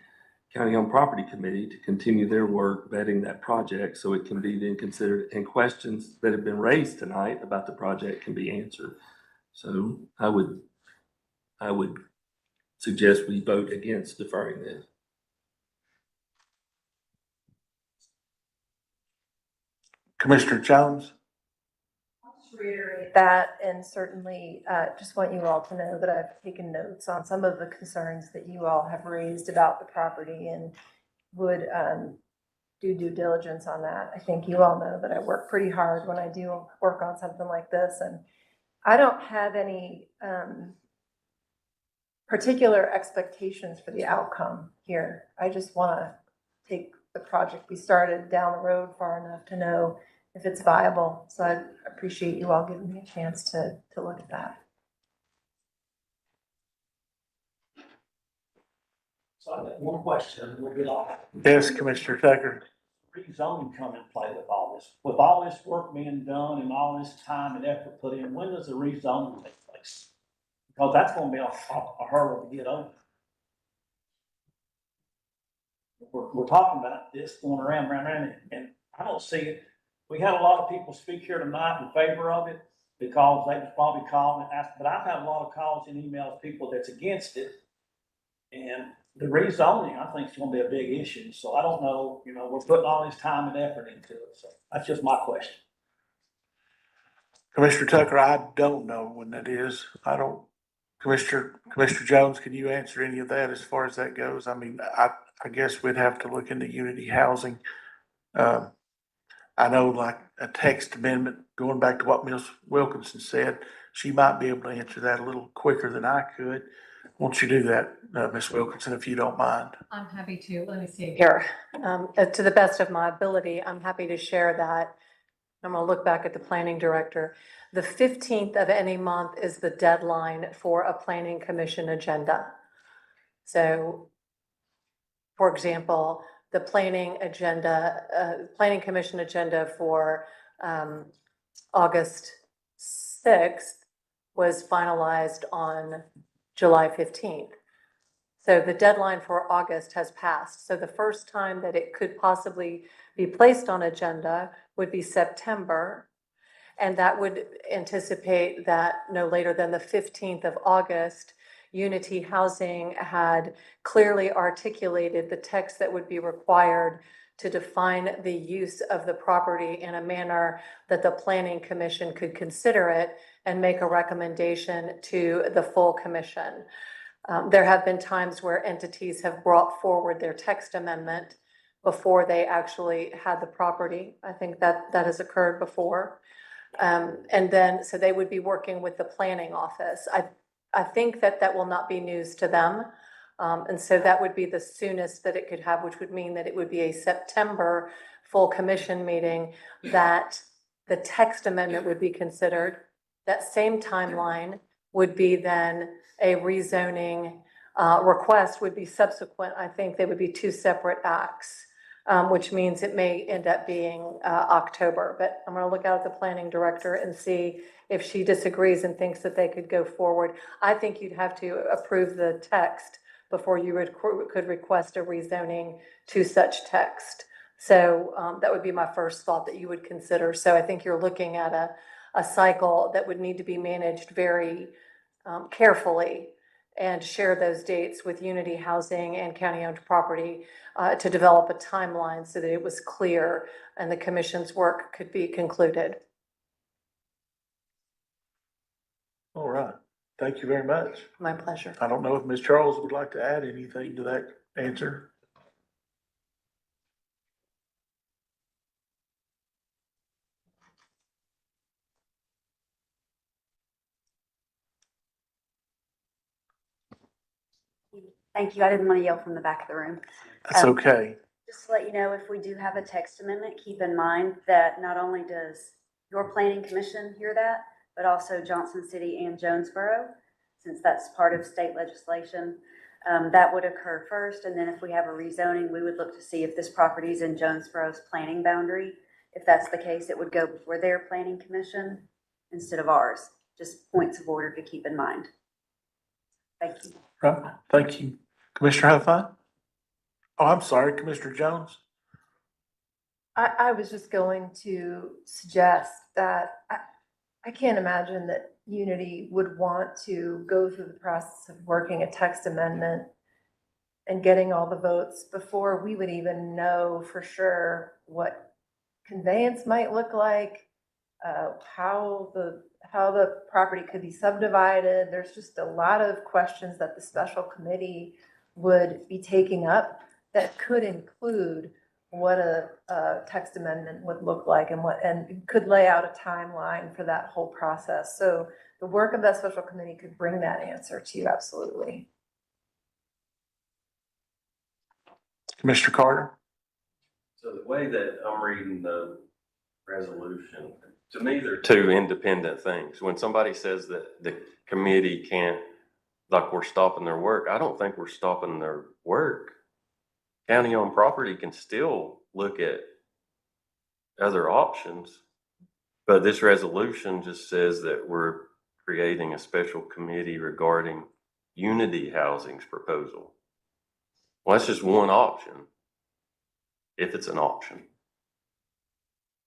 County-owned property committee to continue their work vetting that project so it can be then considered and questions that have been raised tonight about the project can be answered. So I would suggest we vote against deferring this. Commissioner Jones? Just reiterate that, and certainly just want you all to know that I've taken notes on some of the concerns that you all have raised about the property and would do due diligence on that. I think you all know that I work pretty hard when I do work on something like this, and I don't have any particular expectations for the outcome here. I just want to take the project we started down the road far enough to know if it's viable. So I appreciate you all giving me a chance to look at that. So I've got one question, and we'll get off. Yes, Commissioner Tucker. Rezoning come into play with all this? With all this work being done and all this time and effort put in, when does the rezoning take place? Because that's gonna be a hurdle to get over. We're talking about this going around, and I don't see it. We had a lot of people speak here tonight in favor of it because they was probably calling and asking, but I've had a lot of calls and emails, people that's against it. And the rezoning, I think, is gonna be a big issue. So I don't know, we're putting all this time and effort into it. So that's just my question. Commissioner Tucker, I don't know when that is. I don't. Commissioner Jones, can you answer any of that as far as that goes? I mean, I guess we'd have to look into Unity Housing. I know like a text amendment, going back to what Ms. Wilkinson said, she might be able to answer that a little quicker than I could. Won't you do that, Ms. Wilkinson, if you don't mind? I'm happy to. Let me see. Here, to the best of my ability, I'm happy to share that. I'm gonna look back at the planning director. The 15th of any month is the deadline for a planning commission agenda. So, for example, the planning commission agenda for August 6th was finalized on July 15th. So the deadline for August has passed. So the first time that it could possibly be placed on agenda would be September. And that would anticipate that no later than the 15th of August, Unity Housing had clearly articulated the text that would be required to define the use of the property in a manner that the Planning Commission could consider it and make a recommendation to the full commission. There have been times where entities have brought forward their text amendment before they actually had the property. I think that has occurred before. And then, so they would be working with the planning office. I think that will not be news to them. And so that would be the soonest that it could have, which would mean that it would be a September full commission meeting that the text amendment would be considered. That same timeline would be then a rezoning request would be subsequent. I think they would be two separate acts, which means it may end up being October. But I'm going to look out at the planning director and see if she disagrees and thinks that they could go forward. I think you'd have to approve the text before you could request a rezoning to such text. So that would be my first thought that you would consider. So I think you're looking at a cycle that would need to be managed very carefully and share those dates with Unity Housing and county-owned property to develop a timeline so that it was clear and the commission's work could be concluded. All right. Thank you very much. My pleasure. I don't know if Ms. Charles would like to add anything to that answer. Thank you. I didn't want to yell from the back of the room. That's okay. Just to let you know, if we do have a text amendment, keep in mind that not only does your planning commission hear that, but also Johnson City and Jonesboro, since that's part of state legislation. That would occur first, and then if we have a rezoning, we would look to see if this property is in Jonesboro's planning boundary. If that's the case, it would go before their planning commission instead of ours. Just points of order to keep in mind. Thank you. Right. Thank you. Commissioner Huffine? Oh, I'm sorry, Commissioner Jones? I was just going to suggest that I can't imagine that Unity would want to go through the process of working a text amendment and getting all the votes before we would even know for sure what conveyance might look like, how the property could be subdivided. There's just a lot of questions that the special committee would be taking up that could include what a text amendment would look like and could lay out a timeline for that whole process. So the work of that special committee could bring that answer to you, absolutely. Commissioner Carter? So the way that I'm reading the resolution, to me, they're two independent things. When somebody says that the committee can't, like we're stopping their work, I don't think we're stopping their work. County-owned property can still look at other options, but this resolution just says that we're creating a special committee regarding Unity Housing's proposal. Well, that's just one option, if it's an option.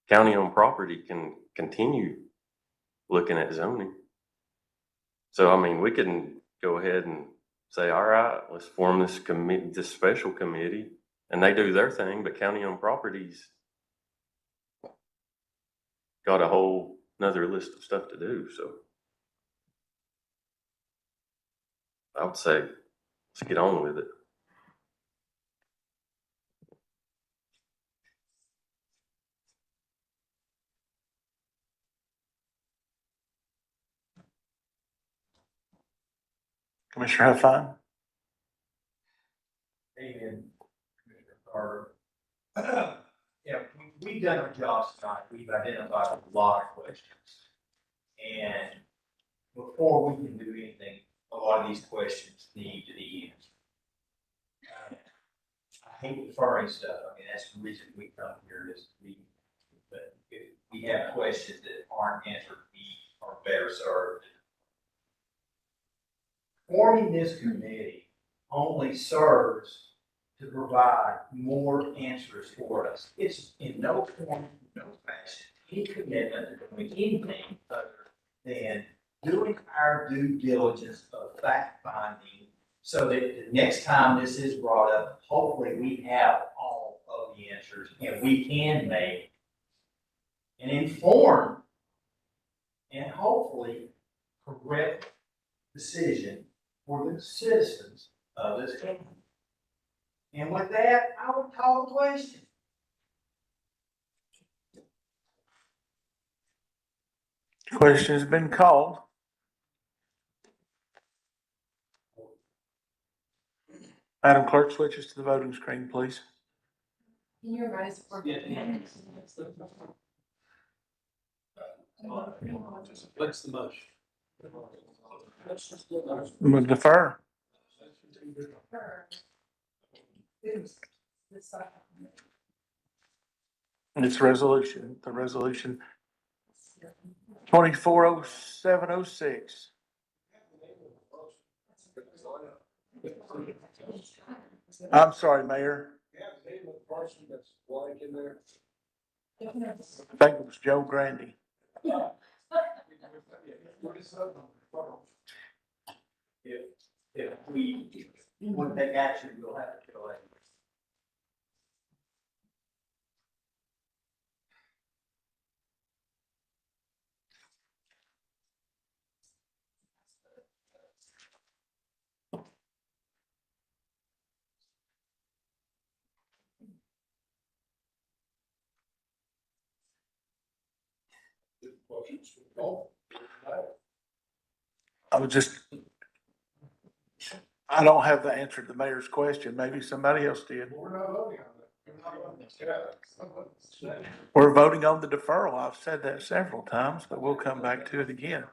County-owned property can continue looking at zoning. So, I mean, we can go ahead and say, all right, let's form this committee, this special committee, and they do their thing, but county-owned properties got a whole another list of stuff to do, so. I would say, let's get on with it. Commissioner Huffine? Amen, Commissioner Carter. Yeah, we've done our jobs tonight. We've identified a lot of questions. And before we can do anything, a lot of these questions need to be answered. I hate deferring stuff. I mean, that's the reason we come here is but if we have questions that aren't answered, we are better served. Forming this committee only serves to provide more answers for us. It's in no form, no fashion, any commitment to doing anything other than doing our due diligence of fact finding so that the next time this is brought up, hopefully we have all of the answers and we can make an informed and hopefully correct decision for the citizens of this country. And with that, I would call the question. Question has been called. Madam Clerk, switch us to the voting screen, please. Can you rise for What's the motion? I'm gonna defer. And it's resolution, the resolution 240706. I'm sorry, Mayor. I think it was Joe Grandy. If we want to take action, we'll have to go ahead. I don't have the answer to the mayor's question. Maybe somebody else did. We're voting on the deferral. I've said that several times, but we'll come back to it again.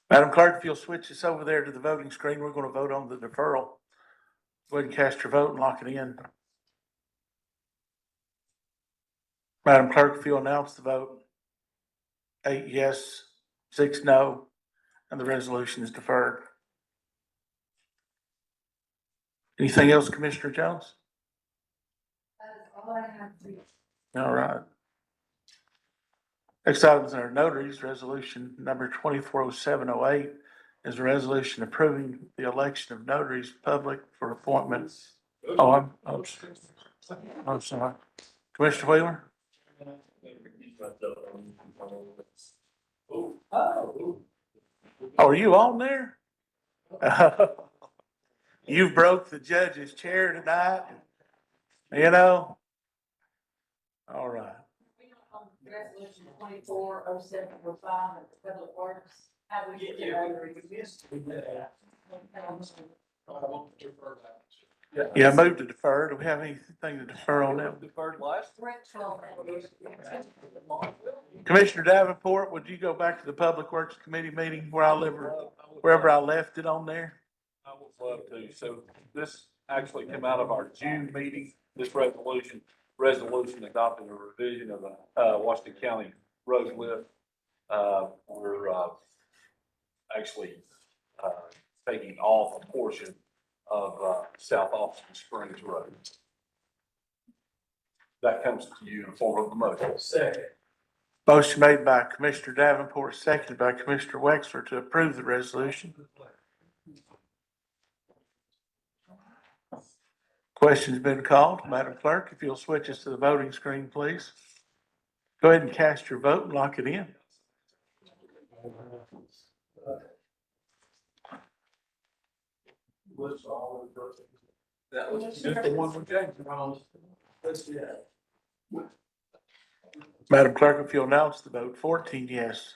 Madam Clerk, if you'll switch us over there to the voting screen, we're going to vote on the deferral. Go ahead and cast your vote and lock it in. Madam Clerk, if you'll announce the vote. 8 yes, 6 no, and the resolution is deferred. Anything else, Commissioner Jones? That is all I have for you. All right. Next item is our notaries, resolution number 240708 is a resolution approving the election of notaries public for appointments. I'm sorry. Commissioner Wheeler? Oh, are you on there? You broke the judge's chair tonight, you know? All right. Resolution 240705 of the Public Works. How we get Yeah, move to defer. Do we have anything to defer on that? Deferred last. Commissioner Davenport, would you go back to the Public Works Committee meeting wherever I left it on there? I would love to. So this actually came out of our June meeting, this resolution adopting a revision of the, Washington County road lift. We're, actually, taking off a portion of, South Austin Springs Road. That comes to you in the form of a motion. Second. Motion made by Commissioner Davenport, seconded by Commissioner Wexler to approve the resolution. Question's been called. Madam Clerk, if you'll switch us to the voting screen, please. Go ahead and cast your vote and lock it in. That was just the one with James. Let's do that. Madam Clerk, if you'll announce the vote, 14 yes,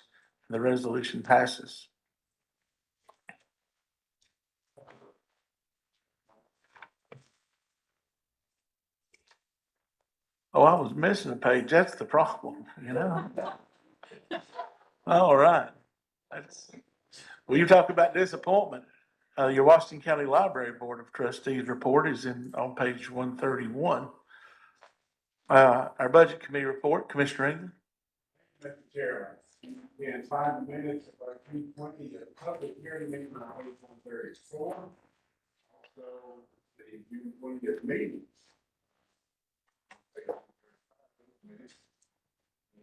the resolution passes. Oh, I was missing a page. That's the problem, you know? All right. Well, you talk about disappointment. Your Washington County Library Board of Trustees report is on page 131. Our Budget Committee report, Commissioner England. Mr. Chairman, in 5 minutes of our June 20th public hearing meeting on page 134. Also, the June 20th meeting.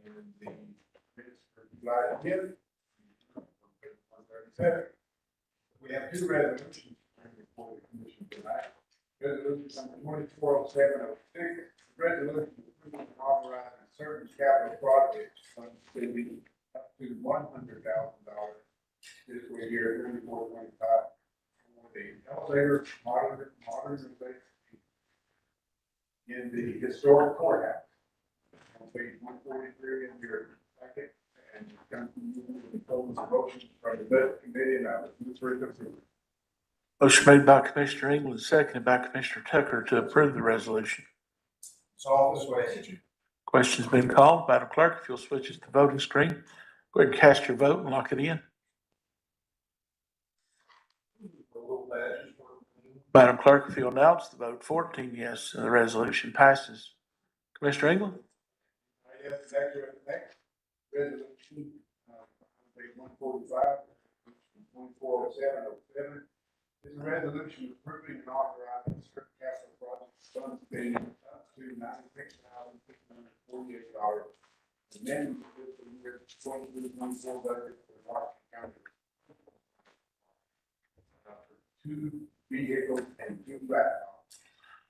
And the minutes for July 10th. 137. We have 2 resolutions before the commission tonight. Resolution number 240706, resolution authorizing certain capital projects funding up to $100,000 fiscal year 24-25 for the elevator modernization in the historic courthouse. On page 143 in your packet, and come to you with the proposed motion from the budget committee, and I would move for its approval. Motion made by Commissioner England, seconded by Commissioner Tucker to approve the resolution. It's all this way. Question's been called. Madam Clerk, if you'll switch us to the voting screen, go ahead and cast your vote and lock it in. Madam Clerk, if you'll announce the vote, 14 yes, and the resolution passes. Commissioner England? Yes, next resolution, page 145, 240707. This is a resolution approving and authorizing certain capital projects funds spending up to $96,648. Amendment to fiscal year 23-24 budget for Washington County. 2 vehicles and 2 laptops.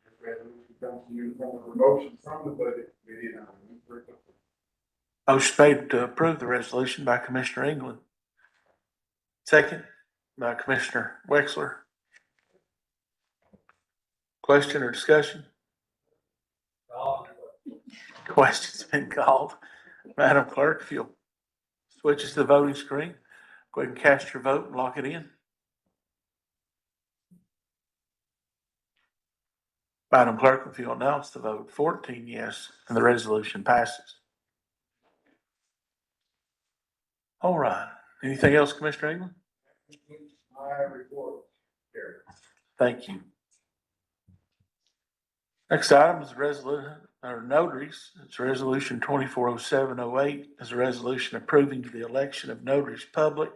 This resolution comes to you in the form of a motion from the budget committee, and I will move for its approval. Motion made to approve the resolution by Commissioner England. Second by Commissioner Wexler. Question or discussion? Question's been called. Madam Clerk, if you'll switch us to the voting screen, go ahead and cast your vote and lock it in. Madam Clerk, if you'll announce the vote, 14 yes, and the resolution passes. All right. Anything else, Commissioner England? My report, Chair. Thank you. Next item is notaries. It's resolution 240708 is a resolution approving the election of notaries public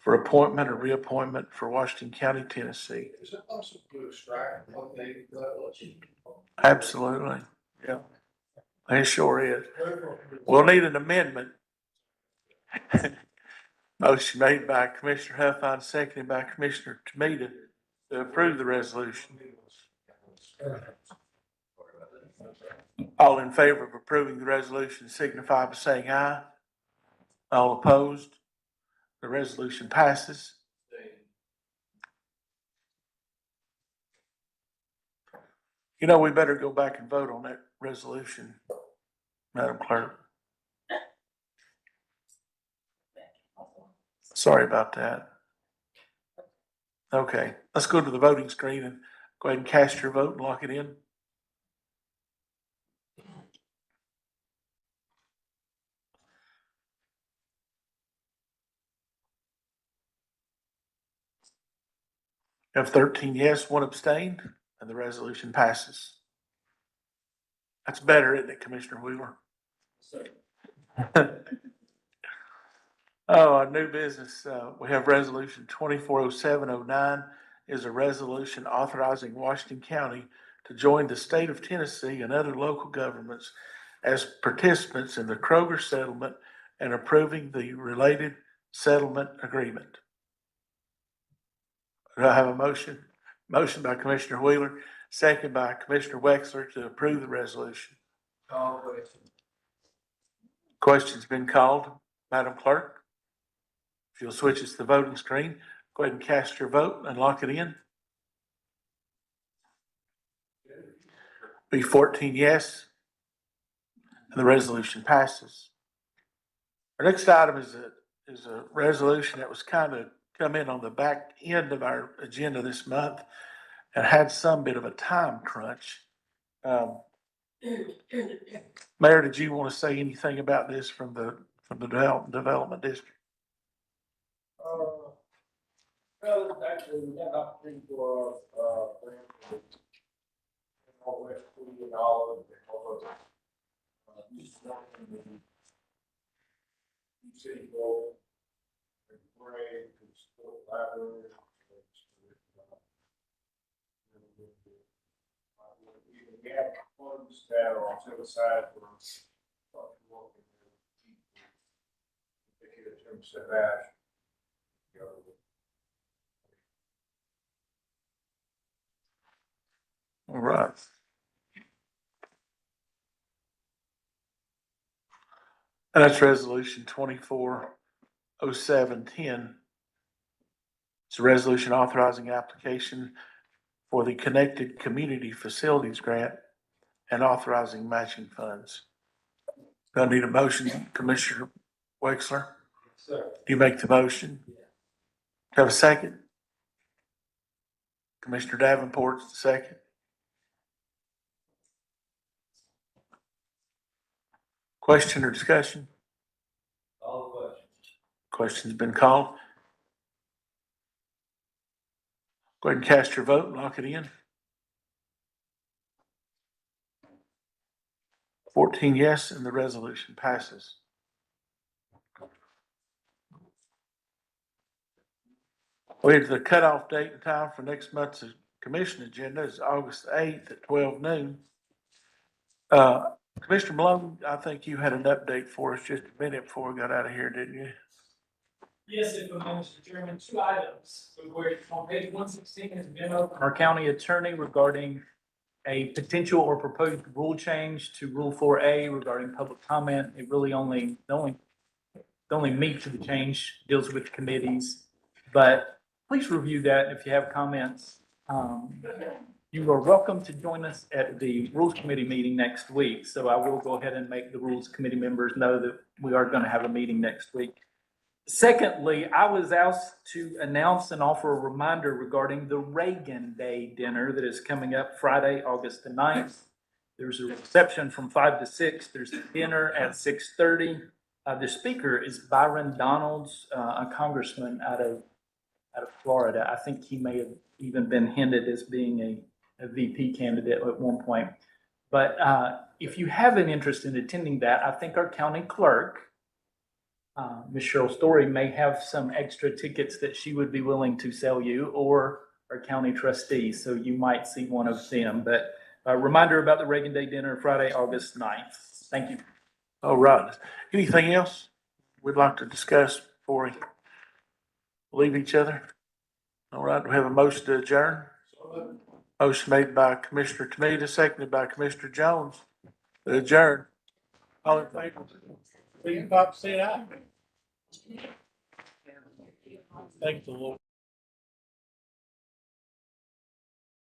for appointment or reappointment for Washington County, Tennessee. Is it possible to extract what they, Absolutely, yeah. It sure is. We'll need an amendment. Motion made by Commissioner Huffine, seconded by Commissioner Tomita to approve the resolution. All in favor of approving the resolution signify by saying aye. All opposed? The resolution passes. You know, we better go back and vote on that resolution, Madam Clerk. Sorry about that. Okay, let's go to the voting screen and go ahead and cast your vote and lock it in. You have 13 yes, 1 abstained, and the resolution passes. That's better, isn't it, Commissioner Wheeler? Oh, our new business, we have resolution 240709 is a resolution authorizing Washington County to join the state of Tennessee and other local governments as participants in the Kroger settlement and approving the related settlement agreement. Do I have a motion? Motion by Commissioner Wheeler, second by Commissioner Wexler to approve the resolution. Call question. Question's been called. Madam Clerk, if you'll switch us to the voting screen, go ahead and cast your vote and lock it in. Be 14 yes, and the resolution passes. Our next item is a resolution that was kind of come in on the back end of our agenda this month and had some bit of a time crunch. Mayor, did you want to say anything about this from the development district? Well, actually, we had an opportunity for, all West $1 million, city goal, and parade, and support library. We have funds that are on set aside for working with executive terms of that. All right. And that's resolution 240710. It's a resolution authorizing application for the Connected Community Facilities Grant and authorizing matching funds. Do I need a motion, Commissioner Wexler? Sir. Do you make the motion? Have a second? Commissioner Davenport's the second. Question or discussion? All questions. Question's been called. Go ahead and cast your vote and lock it in. 14 yes, and the resolution passes. We have the cutoff date and time for next month's commission agenda is August 8th at 12 noon. Commissioner Malone, I think you had an update for us just a minute before we got out of here, didn't you? Yes, if I may, Mr. Chairman, 2 items. So we're on page 116 is a memo from our county attorney regarding a potential or proposed rule change to Rule 4A regarding public comment. It really the only meat to the change deals with committees. But please review that if you have comments. You are welcome to join us at the Rules Committee meeting next week. So I will go ahead and make the Rules Committee members know that we are going to have a meeting next week. Secondly, I was asked to announce and offer a reminder regarding the Reagan Day dinner that is coming up Friday, August the 9th. There's a reception from 5 to 6. There's a dinner at 6:30. The speaker is Byron Donalds, a congressman out of Florida. I think he may have even been hinted as being a VP candidate at one point. But if you have an interest in attending that, I think our county clerk Ms. Cheryl Story may have some extra tickets that she would be willing to sell you, or our county trustees, so you might see one of them. But a reminder about the Reagan Day dinner, Friday, August 9th. Thank you. All right. Anything else we'd like to discuss before we leave each other? All right, we have a motion to adjourn. Motion made by Commissioner Teneda, seconded by Commissioner Jones. To adjourn. All in favor? Please, say aye. Thank the Lord.